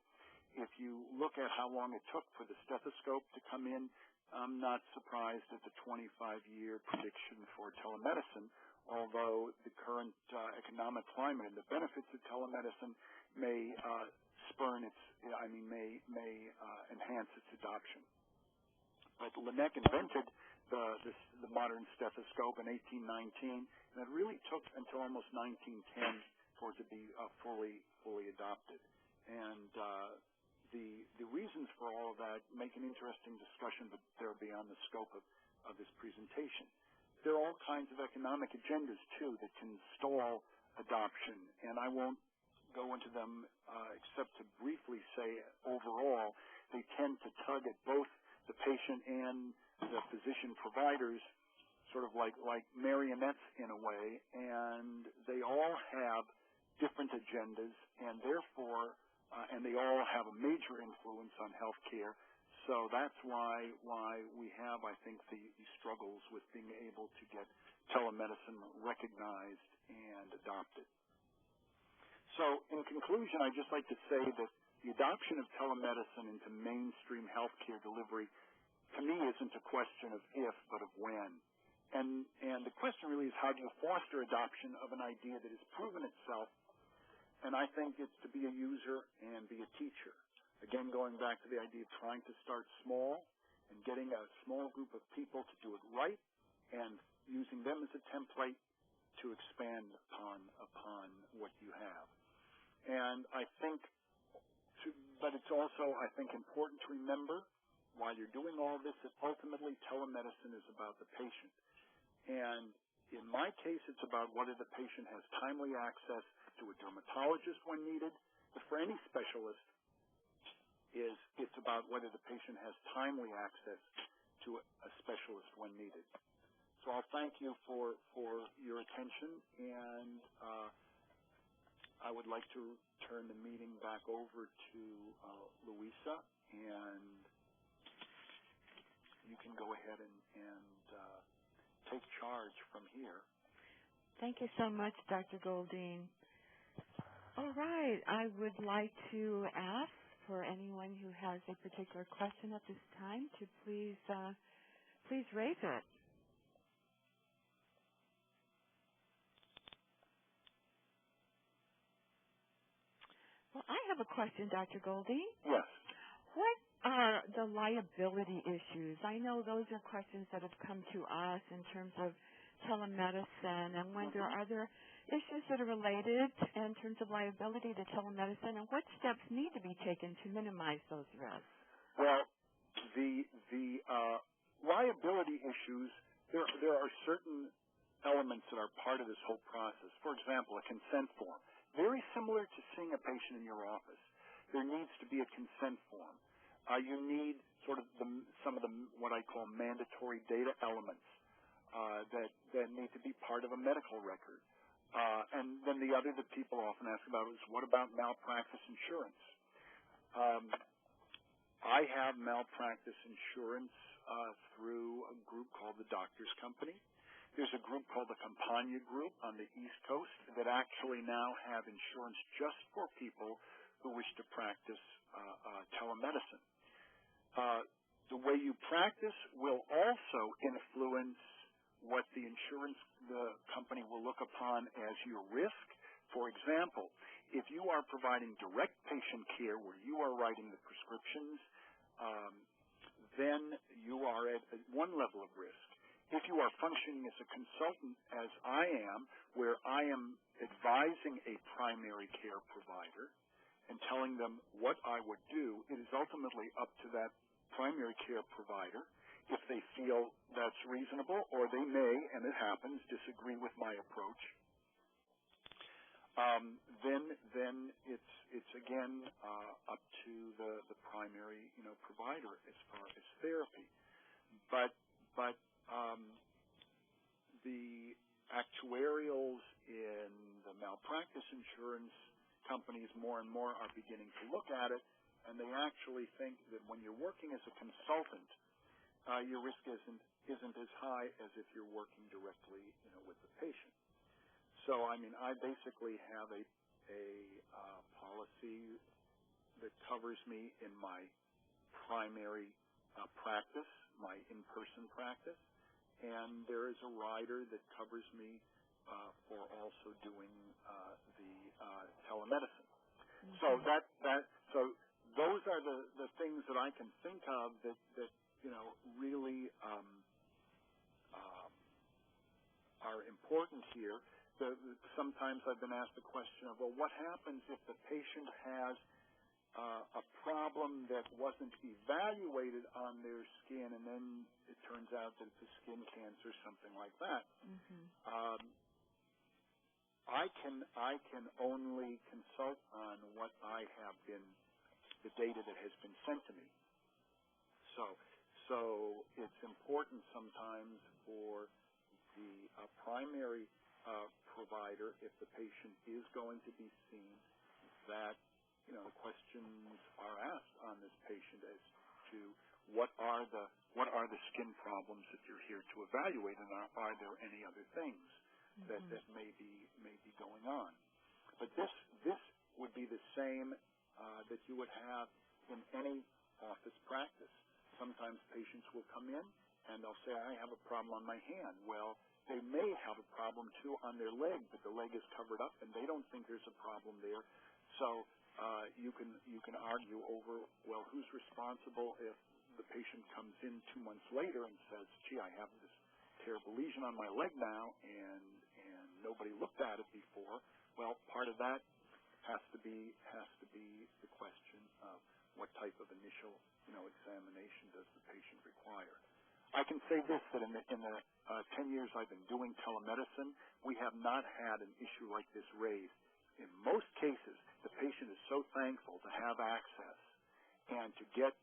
if you look at how long it took for the stethoscope to come in, I'm not surprised at the 25-year prediction for telemedicine, although the current economic climate and the benefits of telemedicine may enhance its adoption. But Laennec invented the modern stethoscope in 1819, and it really took until almost 1910 for it to be fully adopted. And the reasons for all of that make an interesting discussion, but they're beyond the scope of this presentation. There are all kinds of economic agendas, too, that can stall adoption, and I won't go into them except to briefly say overall they tend to tug at both the patient and the physician providers sort of like marionettes in a way, and they all have different agendas, and therefore, and they all have a major influence on healthcare. So that's why we have, I think, the struggles with being able to get telemedicine recognized and adopted. So in conclusion, I'd just like to say that the adoption of telemedicine into mainstream healthcare delivery, to me, isn't a question of if, but of when. And the question really is, how do you foster adoption of an idea that has proven itself? And I think it's to be a user and be a teacher. Again, going back to the idea of trying to start small and getting a small group of people to do it right and using them as a template to expand upon what you have. And I think, but it's also, I think, important to remember while you're doing all this that ultimately telemedicine is about the patient. And in my case, it's about whether the patient has timely access to a dermatologist when needed. But for any specialist, it's about whether the patient has timely access to a specialist when needed. So I'll thank you for your attention, and I would like to turn the meeting back over to Louisa, and you can go ahead and take charge from here. Thank you so much, Dr. Goldine. All right, I would like to ask for anyone who has a particular question at this time to please raise it. Well, I have a question, Dr. Goldine. Yes. What are the liability issues? I know those are questions that have come to us in terms of telemedicine, and wonder, are there issues that are related in terms of liability to telemedicine, and what steps need to be taken to minimize those risks? Well, the liability issues, there are certain elements that are part of this whole process. For example, a consent form. Very similar to seeing a patient in your office. There needs to be a consent form. You need sort of some of the what I call mandatory data elements that need to be part of a medical record. And then the other that people often ask about is, what about malpractice insurance? I have malpractice insurance through a group called the Doctors Company. There's a group called the Campania Group on the East Coast that actually now have insurance just for people who wish to practice telemedicine. The way you practice will also influence what the company will look upon as your risk. For example, if you are providing direct patient care where you are writing the prescriptions, then you are at one level of risk. If you are functioning as a consultant, as I am, where I am advising a primary care provider and telling them what I would do, it is ultimately up to that primary care provider if they feel that's reasonable, or they may, and it happens, disagree with my approach. Then it's again up to the primary provider as far as therapy. But the actuarials in the malpractice insurance companies more and more are beginning to look at it, and they actually think that when you're working as a consultant, your risk isn't as high as if you're working directly with the patient. So I mean, I basically have a policy that covers me in my primary practice, my in-person practice, and there is a rider that covers me for also doing the telemedicine. Mm-hmm. So those are the things that I can think of that really are important here. Sometimes I've been asked the question of, well, what happens if the patient has a problem that wasn't evaluated on their skin, and then it turns out that it's a skin cancer, something like that. Mm-hmm. I can only consult on what I have been, the data that has been sent to me. So it's important sometimes for the primary provider, if the patient is going to be seen, that questions are asked on this patient as to what are the skin problems that you're here to evaluate, and are there any other things that may be going on. But this would be the same that you would have in any office practice. Sometimes patients will come in and they'll say, I have a problem on my hand. Well, they may have a problem too on their leg, but the leg is covered up and they don't think there's a problem there. So you can argue over, well, who's responsible if the patient comes in 2 months later and says, gee, I have this terrible lesion on my leg now, and nobody looked at it before. Well, part of that has to be the question of what type of initial examination does the patient require. I can say this, that in the 10 years I've been doing telemedicine, we have not had an issue like this raised. In most cases, the patient is so thankful to have access and to get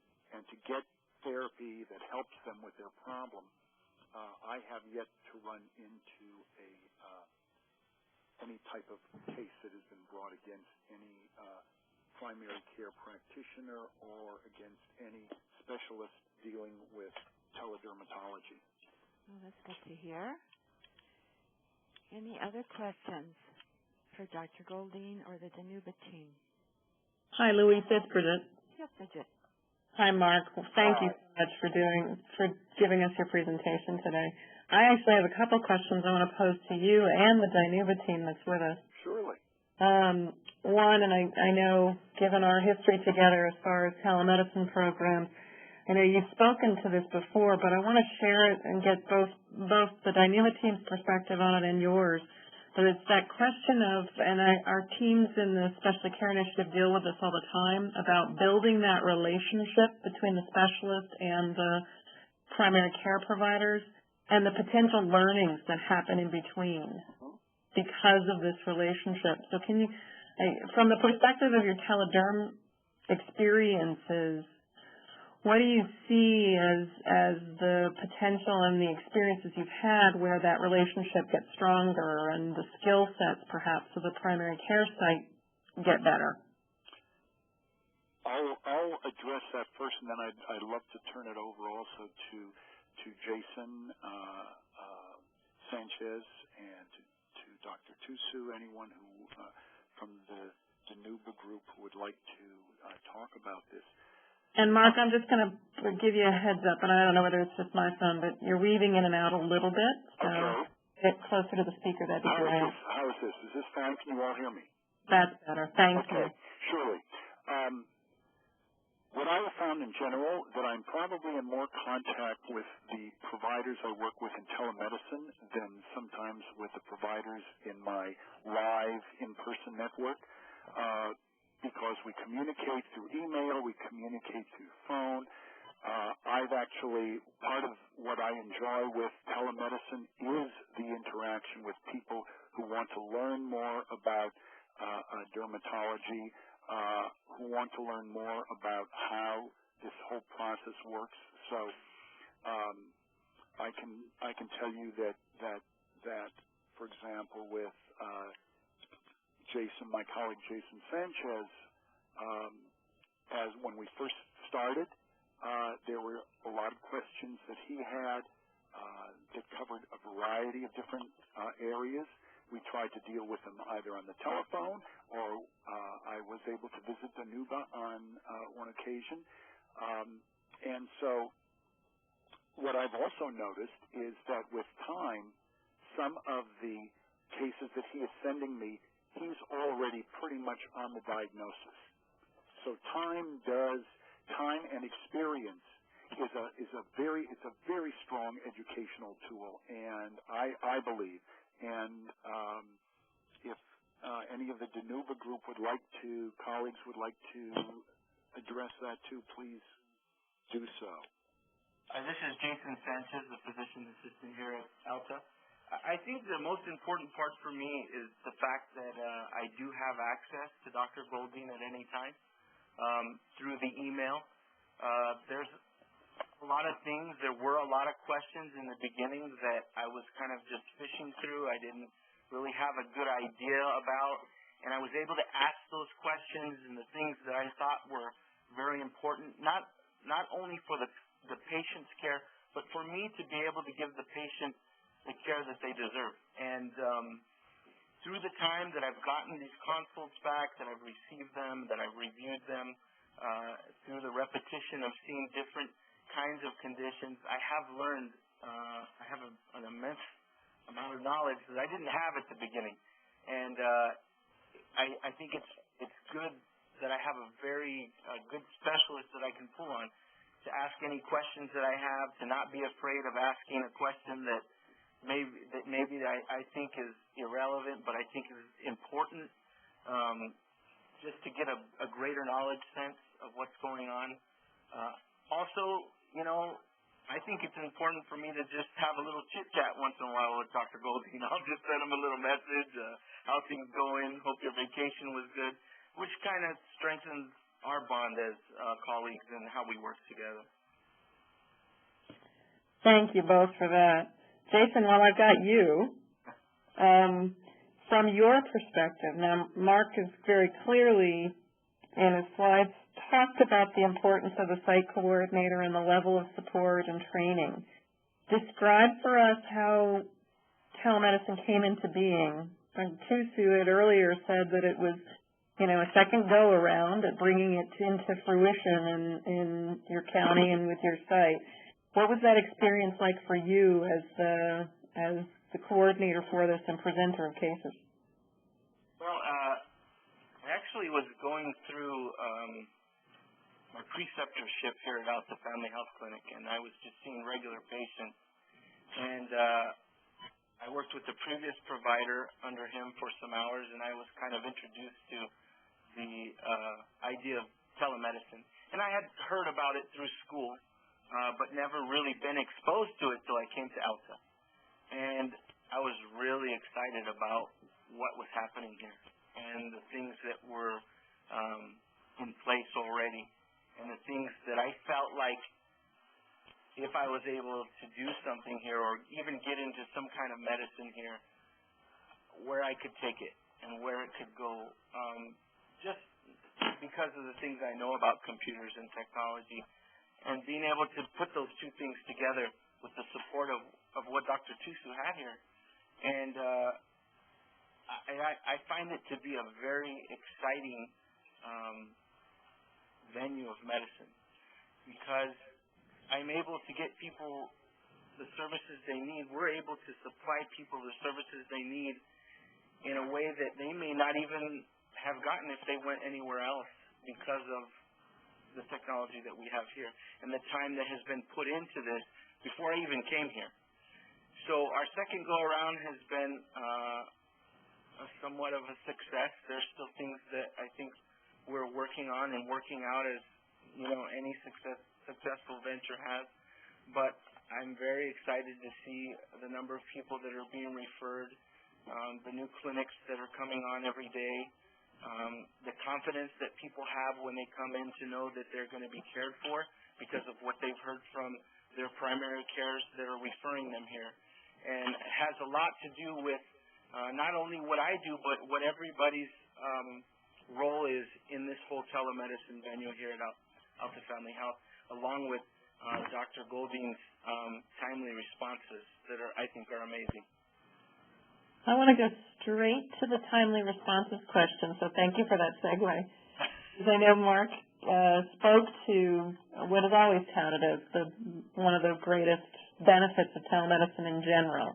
therapy that helps them with their problem. I have yet to run into any type of case that has been brought against any primary care practitioner or against any specialist dealing with teledermatology. Well, that's good to hear. Any other questions for Dr. Goldine or the Danuba team? Hi, Louise. It's Bridget. Yes, Bridget. Hi, Mark. Well, thank you so much for giving us your presentation today. I actually have a couple questions I want to pose to you and the Danuba team that's with us. Surely. One, and I know, given our history together as far as telemedicine programs, I know you've spoken to this before, but I want to share it and get both the Danuba team's perspective on it and yours. But it's that question of, and our teams in the Specialty Care Initiative deal with this all the time, about building that relationship between the specialist and the primary care providers and the potential learnings that happen in between because of this relationship. So can you, from the perspective of your telederm experiences, what do you see as the potential and the experiences you've had where that relationship gets stronger and the skill sets perhaps of the primary care site get better? I'll address that first, and then I'd love to turn it over also to Jason Sanchez and to Dr. Tusu, anyone who from the Danuba group who would like to talk about this. And Mark, I'm just going to give you a heads up, and I don't know whether it's just my phone, but you're weaving in and out a little bit. So get closer to the speaker, that'd be great. How is this? Is this fine? Can you all hear me? That's better. Thank you. Surely. What I have found in general, that I'm probably in more contact with the providers I work with in telemedicine than sometimes with the providers in my live in-person network. Because we communicate through email, we communicate through phone. I've actually, part of what I enjoy with telemedicine is the interaction with people who want to learn more about dermatology, who want to learn more about how this whole process works. So I can tell you that for example, with Jason, my colleague Jason Sanchez, as when we first started, there were a lot of questions that he had that covered a variety of different areas. We tried to deal with them either on the telephone or I was able to visit Danuba on one occasion. And so what I've also noticed is that with time, some of the cases that he is sending me, he's already pretty much on the diagnosis. So time and experience is a very strong educational tool, and I believe. And if any of the Danuba group colleagues would like to address that too, please do so. This is Jason Sanchez, the physician assistant here at Alta. I think the most important part for me is the fact that I do have access to Dr. Goldine at any time through the email. There's a lot of things. There were a lot of questions in the beginning that I was kind of just fishing through. I didn't really have a good idea about, and I was able to ask those questions and the things that I thought were very important, not only for the patient's care, but for me to be able to give the patient the care that they deserve. And through the time that I've gotten these consults back, that I've received them, that I've reviewed them, through the repetition of seeing different kinds of conditions, I have learned, I have an immense amount of knowledge that I didn't have at the beginning. And I think it's good that I have a very good specialist that I can pull on to ask any questions that I have, to not be afraid of asking a question that maybe I think is irrelevant, but I think is important, just to get a greater knowledge sense of what's going on. Also, you know, I think it's important for me to just have a little chit-chat once in a while with Dr. Goldine. I'll just send him a little message, how things going, hope your vacation was good, which kind of strengthens our bond as colleagues and how we work together. Thank you both for that. Jason, while I've got you, from your perspective, now Mark is very clearly in his slides talked about the importance of the site coordinator and the level of support and training. Describe for us how telemedicine came into being. Tusu had earlier said that it was, you know, a second go-around at bringing it into fruition in your county and with your site. What was that experience like for you as the coordinator for this and presenter of cases? Well, I actually was going through my preceptorship here at Alta Family Health Clinic, and I was just seeing regular patients. And I worked with the previous provider under him for some hours, and I was kind of introduced to the idea of telemedicine. And I had heard about it through school, but never really been exposed to it till I came to Alta. And I was really excited about what was happening here and the things that were in place already, and the things that I felt like if I was able to do something here or even get into some kind of medicine here, where I could take it and where it could go, just because of the things I know about computers and technology, and being able to put those two things together with the support of what Dr. Tusu had here. And I find it to be a very exciting venue of medicine, because I'm able to get people the services they need. We're able to supply people the services they need in a way that they may not even have gotten if they went anywhere else, because of the technology that we have here and the time that has been put into this before I even came here. So our second go-around has been somewhat of a success. There's still things that I think we're working on and working out, as you know, any successful venture has. But I'm very excited to see the number of people that are being referred, the new clinics that are coming on every day, the confidence that people have when they come in to know that they're going to be cared for because of what they've heard from their primary cares that are referring them here. And it has a lot to do with not only what I do, but what everybody's role is in this whole telemedicine venue here at Alta Family Health, along with Dr. Goldine's timely responses that I think are amazing. I want to go straight to the timely responses question, so thank you for that segue. As I know Mark spoke to what is always touted as one of the greatest benefits of telemedicine in general.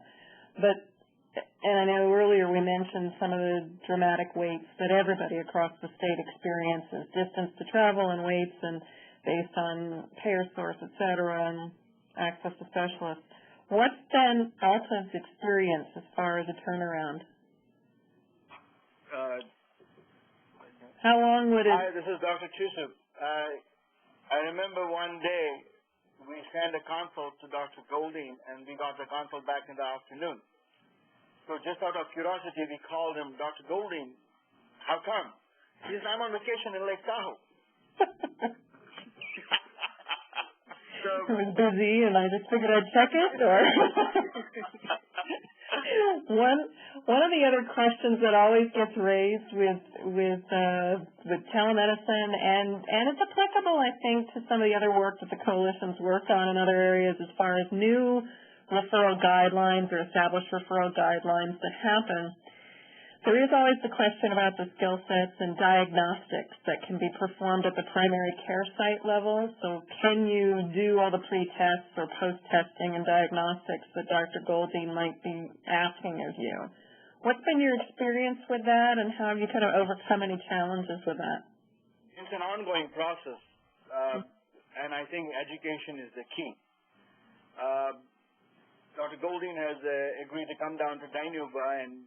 And I know earlier we mentioned some of the dramatic waits that everybody across the state experiences, distance to travel and waits, and based on payer source, et cetera, and access to specialists. What's been Alta's experience as far as a turnaround? How long would it... Hi, this is Dr. Chusuk. I remember one day we sent a consult to Dr. Goldine, and we got the consult back in the afternoon. So just out of curiosity, we called him, Dr. Golding, how come? He says, I'm on vacation in Lake Tahoe. So, it was busy, and I just figured I'd check it. Or one of the other questions that always gets raised with telemedicine, and it's applicable, I think, to some of the other work that the coalition's worked on in other areas as far as new referral guidelines or established referral guidelines that happen. There is always the question about the skill sets and diagnostics that can be performed at the primary care site level. So can you do all the pre-tests or post-testing and diagnostics that Dr. Golding might be asking of you? What's been your experience with that, and how have you kind of overcome any challenges with that? It's an ongoing process, and I think education is the key. Dr. Golding has agreed to come down to Dinuba, and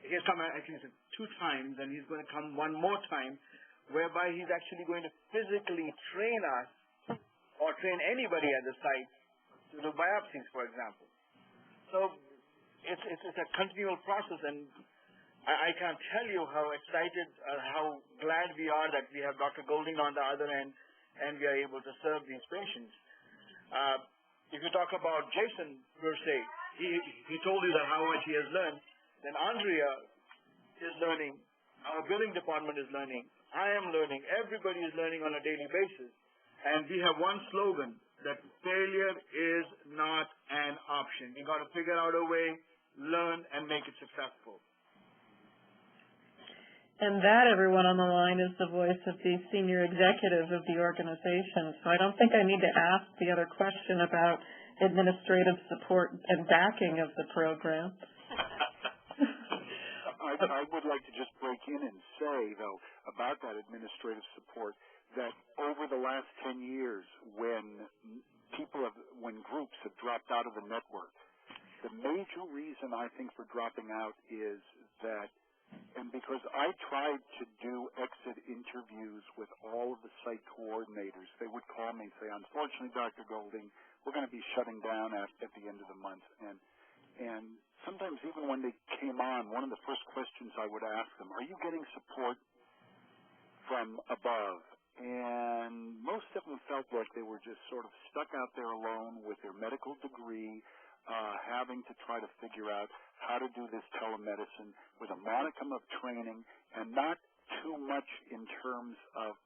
he has come, I think, 2 times, and he's going to come one more time, whereby he's actually going to physically train us or train anybody at the site to do biopsies, for example. So it's a continual process, and I can't tell you how excited, how glad we are that we have Dr. Golding on the other end, and we are able to serve these patients. If you talk about Jason, per se, he told you that how much he has learned. Then Andrea is learning. Our billing department is learning. I am learning. Everybody is learning on a daily basis. And we have one slogan, that failure is not an option. You got to figure out a way, learn, and make it successful. And that, everyone on the line, is the voice of the senior executive of the organization. So I don't think I need to ask the other question about administrative support and backing of the program. I would like to just break in and say, though, about that administrative support, that over the last 10 years, when groups have dropped out of the network, the major reason I think for dropping out is that, and because I tried to do exit interviews with all of the site coordinators, they would call me and say, unfortunately, Dr. Golding, we're going to be shutting down at the end of the month. And sometimes even when they came on, one of the first questions I would ask them, are you getting support from above? And most of them felt like they were just sort of stuck out there alone with their medical degree, having to try to figure out how to do this telemedicine with a modicum of training and not too much in terms of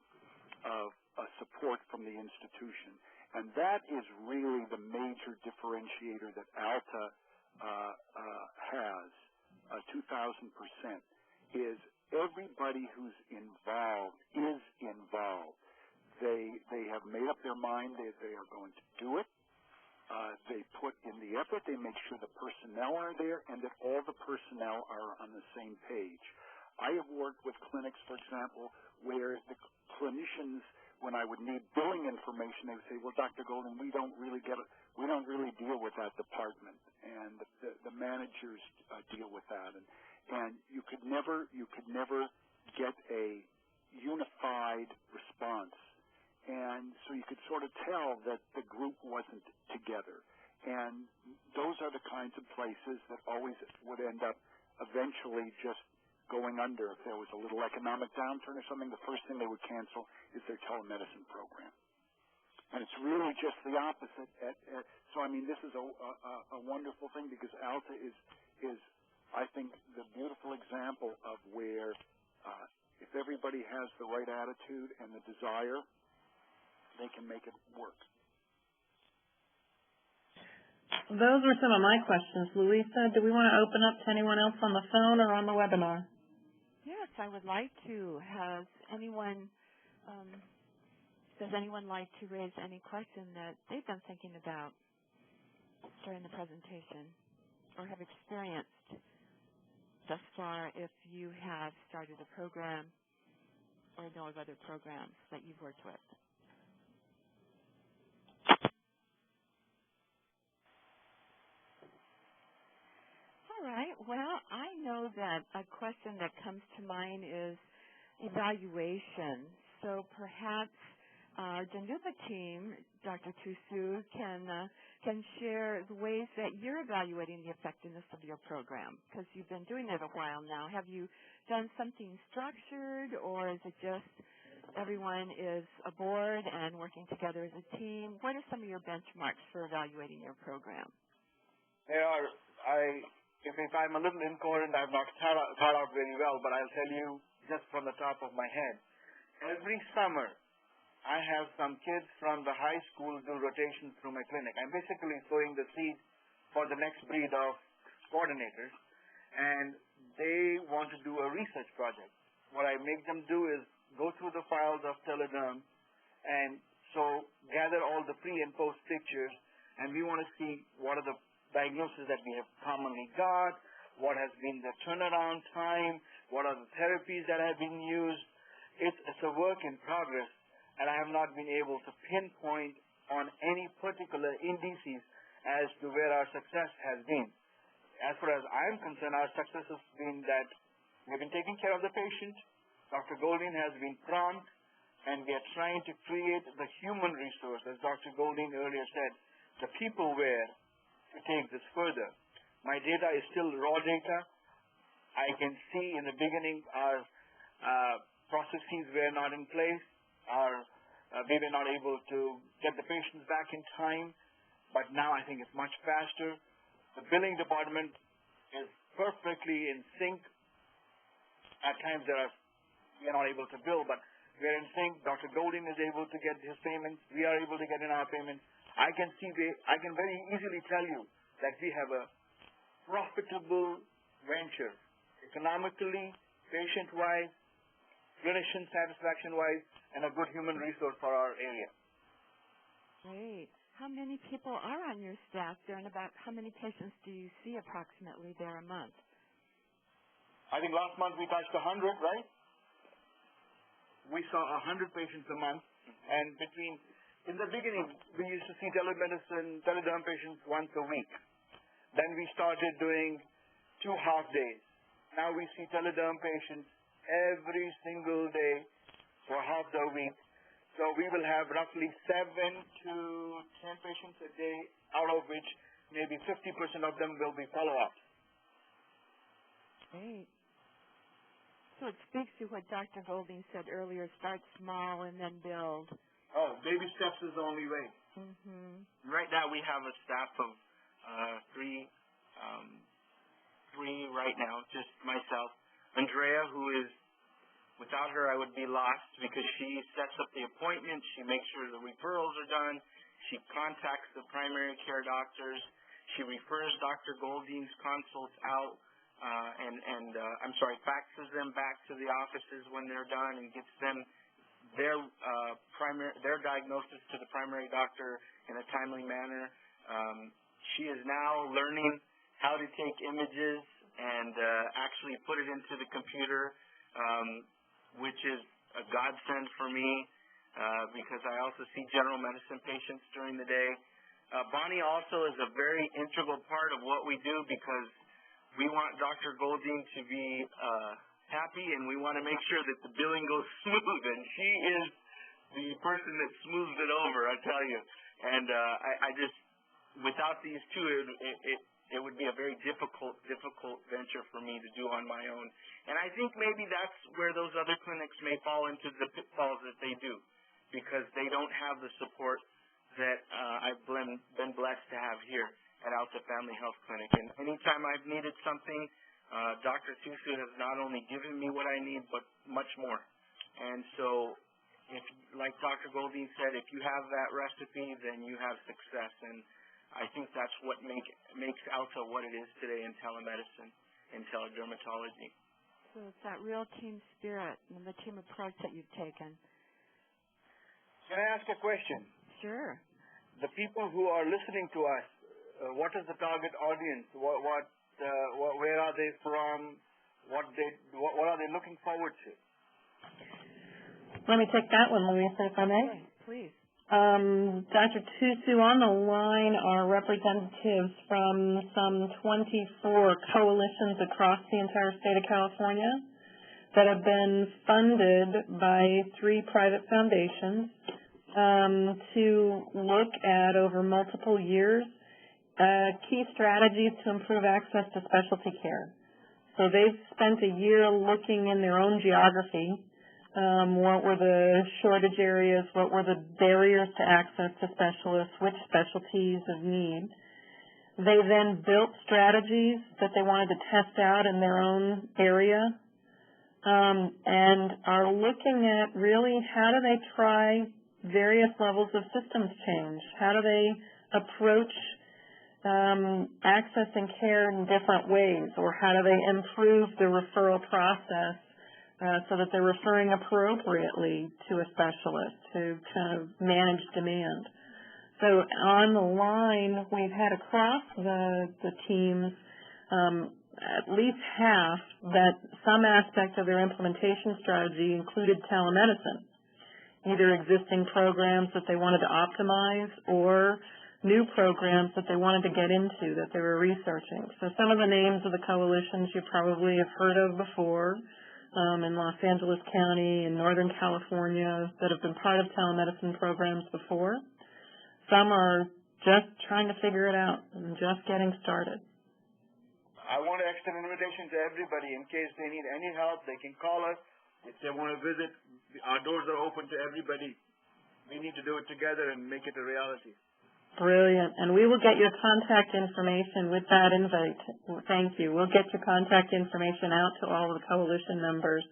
support from the institution. And that is really the major differentiator that ALTA has, 2,000%, is everybody who's involved is involved. They have made up their mind that they are going to do it. They put in the effort. They make sure the personnel are there and that all the personnel are on the same page. I have worked with clinics, for example, where the clinicians, when I would need billing information, they would say, well, Dr. Golding, we don't really deal with that department, and the managers deal with that. And you could never get a unified response. And so you could sort of tell that the group wasn't together. And those are the kinds of places that always would end up eventually just going under. If there was a little economic downturn or something, the first thing they would cancel is their telemedicine program. And it's really just the opposite. So, I mean, this is a wonderful thing because ALTA is, I think, the beautiful example of where if everybody has the right attitude and the desire, they can make it work. Those were some of my questions. Louisa, do we want to open up to anyone else on the phone or on the webinar? Yes, I would like to. Does anyone like to raise any question that they've been thinking about during the presentation or have experienced thus far if you have started a program or know of other programs that you've worked with? All right. Well, I know that a question that comes to mind is evaluation. So perhaps our Danuba team, Dr. Tusu, can share the ways that you're evaluating the effectiveness of your program, because you've been doing it a while now. Have you done something structured, or is it just everyone is aboard and working together as a team? What are some of your benchmarks for evaluating your program? If I'm a little incoherent, I've not thought out very well, but I'll tell you just from the top of my head. Every summer, I have some kids from the high school do rotations through my clinic. I'm basically sowing the seed for the next breed of coordinators, and they want to do a research project. What I make them do is go through the files of Telederm and so gather all the pre and post pictures, and we want to see what are the diagnoses that we have commonly got, what has been the turnaround time, what are the therapies that have been used. It's a work in progress, and I have not been able to pinpoint on any particular indices as to where our success has been. As far as I'm concerned, our success has been that we've been taking care of the patient. Dr. Golding has been prompt, and we are trying to create the human resource, as Dr. Golding earlier said, the people where to take this further. My data is still raw data. I can see in the beginning our processes were not in place. We were not able to get the patients back in time, but now I think it's much faster. The billing department is perfectly in sync. At times we are not able to bill, but we're in sync. Dr. Golding is able to get his payments. We are able to get in our payments. I can very easily tell you that we have a profitable venture, economically, patient-wise, clinician satisfaction-wise, and a good human resource for our area. Great. How many people are on your staff there, and about how many patients do you see approximately there a month? I think last month we touched 100, right? We saw 100 patients a month, and in the beginning, we used to see Telederm patients once a week. Then we started doing 2 half days. Now we see Telederm patients every single day for half the week. So we will have roughly 7 to 10 patients a day, out of which maybe 50% of them will be follow-ups. Great. So it speaks to what Dr. Golding said earlier, start small and then build. Oh, baby steps is the only way. Mm-hmm. Right now we have a staff of three right now, just myself. Andrea, who is, without her I would be lost, because she sets up the appointments, she makes sure the referrals are done, she contacts the primary care doctors, she refers Dr. Golding's consults out, faxes them back to the offices when they're done and gets them their diagnosis to the primary doctor in a timely manner. She is now learning how to take images and actually put it into the computer, which is a godsend for me because I also see general medicine patients during the day. Bonnie also is a very integral part of what we do because we want Dr. Golding to be happy, and we want to make sure that the billing goes smooth, and she is the person that smooths it over, I tell you. And I just, without these two, it would be a very difficult venture for me to do on my own. And I think maybe that's where those other clinics may fall into the pitfalls that they do, because they don't have the support that I've been blessed to have here at Alta Family Health Clinic. And anytime I've needed something, Dr. Tusu has not only given me what I need, but much more. And so, like Dr. Golding said, if you have that recipe, then you have success. And I think that's what makes Alta what it is today in telemedicine and teledermatology. So it's that real team spirit and the team approach that you've taken. Can I ask a question? Sure. The people who are listening to us, what is the target audience? Where are they from? What are they looking forward to? Let me take that one, Louisa, if I may. Okay, please. Dr. Tusu, on the line are representatives from some 24 coalitions across the entire state of California that have been funded by 3 private foundations. to look at over multiple years key strategies to improve access to specialty care. So they've spent a year looking in their own geography. What were the shortage areas? What were the barriers to access to specialists? Which specialties of need? They then built strategies that they wanted to test out in their own area, and are looking at really how do they try various levels of systems change? How do they approach accessing care in different ways, or how do they improve the referral process so that they're referring appropriately to a specialist to kind of manage demand? So on the line, we've had across the teams at least half that some aspect of their implementation strategy included telemedicine, either existing programs that they wanted to optimize or new programs that they wanted to get into that they were researching. So some of the names of the coalitions you probably have heard of before in Los Angeles County and Northern California that have been part of telemedicine programs before. Some are just trying to figure it out and just getting started. I want to extend an invitation to everybody in case they need any help. They can call us. If they want to visit, our doors are open to everybody. We need to do it together and make it a reality. Brilliant. And we will get your contact information with that invite. Thank you. We'll get your contact information out to all of the coalition members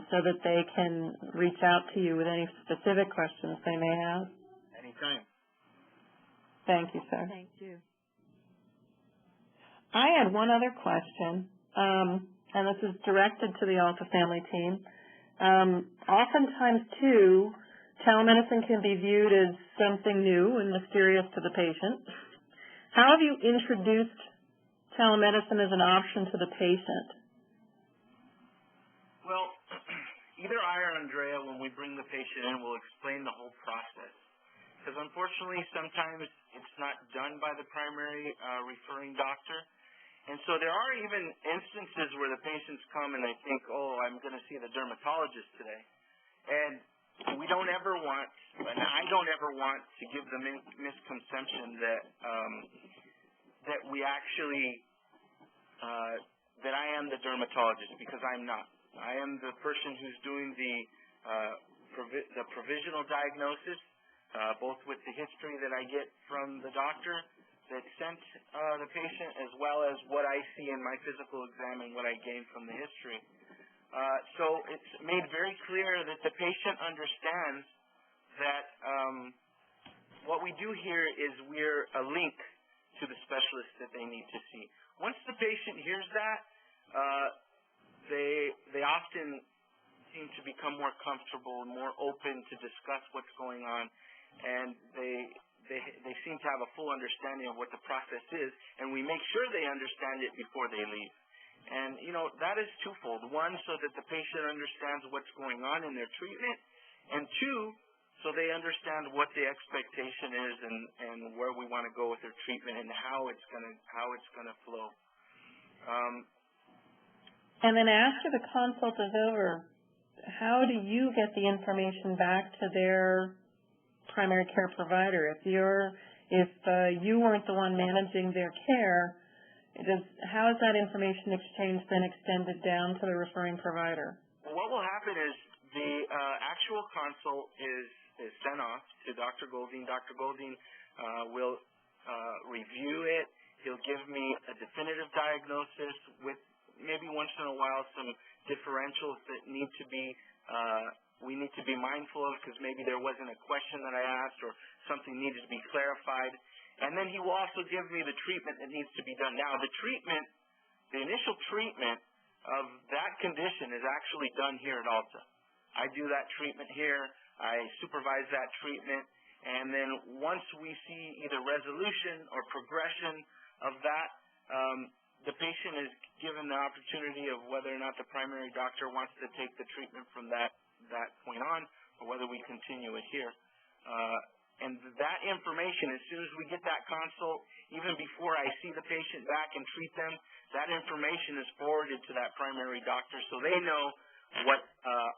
so that they can reach out to you with any specific questions they may have. Anytime. Thank you, sir. Thank you. I had one other question, and this is directed to the Alta family team. Oftentimes, too, telemedicine can be viewed as something new and mysterious to the patient. How have you introduced telemedicine as an option to the patient? Well, either I or Andrea, when we bring the patient in, will explain the whole process. Because unfortunately, sometimes it's not done by the primary referring doctor. And so there are even instances where the patients come and they think, oh, I'm going to see the dermatologist today. And we don't ever want, and I don't ever want to give the misconception that we actually, that I am the dermatologist, because I'm not. I am the person who's doing the provisional diagnosis, both with the history that I get from the doctor that sent the patient, as well as what I see in my physical exam and what I gain from the history. So it's made very clear that the patient understands that what we do here is we're a link to the specialist that they need to see. Once the patient hears that, they often seem to become more comfortable and more open to discuss what's going on, and they seem to have a full understanding of what the process is, and we make sure they understand it before they leave. And, you know, that is twofold. One, so that the patient understands what's going on in their treatment, and two, so they understand what the expectation is and where we want to go with their treatment and how it's gonna flow. And then after the consult is over, how do you get the information back to their primary care provider? If you weren't the one managing their care, how is that information exchange then extended down to the referring provider? What will happen is the actual consult is sent off to Dr. Goldine. Dr. Goldine will review it. He'll give me a definitive diagnosis with maybe once in a while some differentials that need to be we need to be mindful of, because maybe there wasn't a question that I asked or something needed to be clarified. And then he will also give me the treatment that needs to be done. Now, the initial treatment of that condition is actually done here at Alta. I do that treatment here. I supervise that treatment. And then once we see either resolution or progression of that, the patient is given the opportunity of whether or not the primary doctor wants to take the treatment from that point on, or whether we continue it here. And that information, as soon as we get that consult, even before I see the patient back and treat them, that information is forwarded to that primary doctor so they know what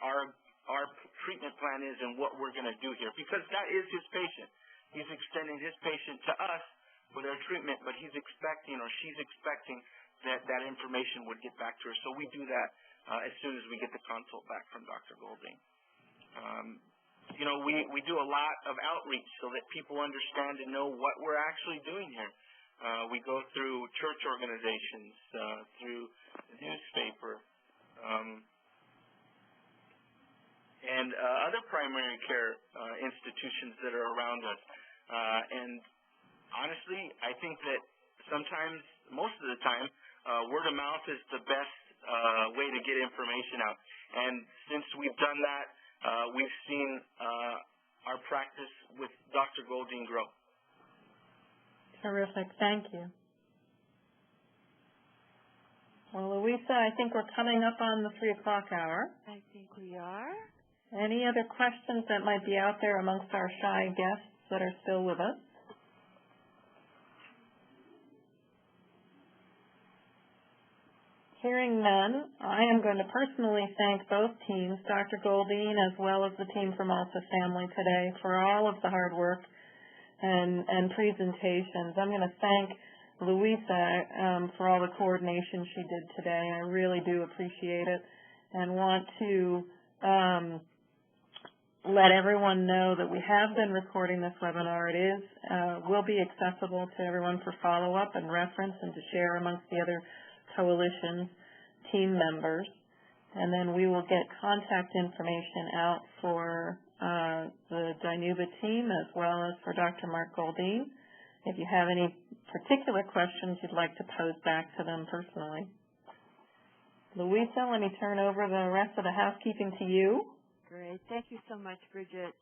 our our treatment plan is and what we're going to do here, because that is his patient. He's extending his patient to us for their treatment, but he's expecting or she's expecting that that information would get back to her. So we do that as soon as we get the consult back from Dr. Golding. We do a lot of outreach so that people understand and know what we're actually doing here. We go through church organizations, through the newspaper, and other primary care institutions that are around us. And honestly, I think that sometimes, most of the time, word of mouth is the best way to get information out. And since we've done that, we've seen our practice with Dr. Golding grow. Terrific. Thank you. Well, Louisa, I think we're coming up on the 3 o'clock hour. I think we are. Any other questions that might be out there amongst our shy guests that are still with us? Hearing none, I am going to personally thank both teams, Dr. Golding as well as the team from Alta Family today, for all of the hard work and presentations. I'm going to thank Louisa for all the coordination she did today. I really do appreciate it, and want to let everyone know that we have been recording this webinar. It will be accessible to everyone for follow-up and reference and to share amongst the other coalition team members. And then we will get contact information out for the Dinuba team as well as for Dr. Mark Golding. If you have any particular questions you'd like to pose back to them personally. Louisa, let me turn over the rest of the housekeeping to you. Great. Thank you so much, Bridget.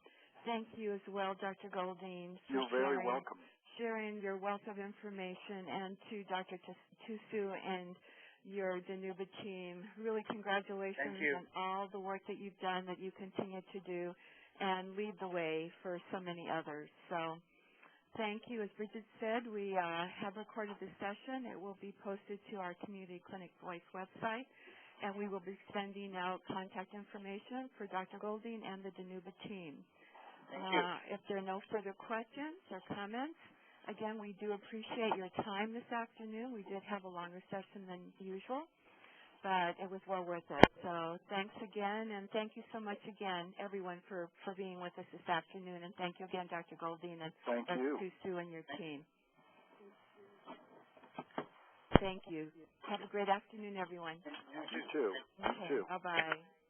Thank you as well, Dr. Golding, for You're very welcome. sharing your wealth of information, and to Dr. Tusu and your Dinuba team. Really congratulations on all the work that you've done, that you continue to do, and lead the way for so many others. So thank you. As Bridget said, we have recorded this session. It will be posted to our Community Clinic Voice website, and we will be sending out contact information for Dr. Golding and the Dinuba team. Thank you. If there are no further questions or comments, again, we do appreciate your time this afternoon. We did have a longer session than usual, but it was well worth it. So thanks again, and thank you so much again, everyone, for being with us this afternoon. And thank you again, Dr. Golding and Tusu and your team. Thank you. Have a great afternoon, everyone. You too. Okay, bye-bye.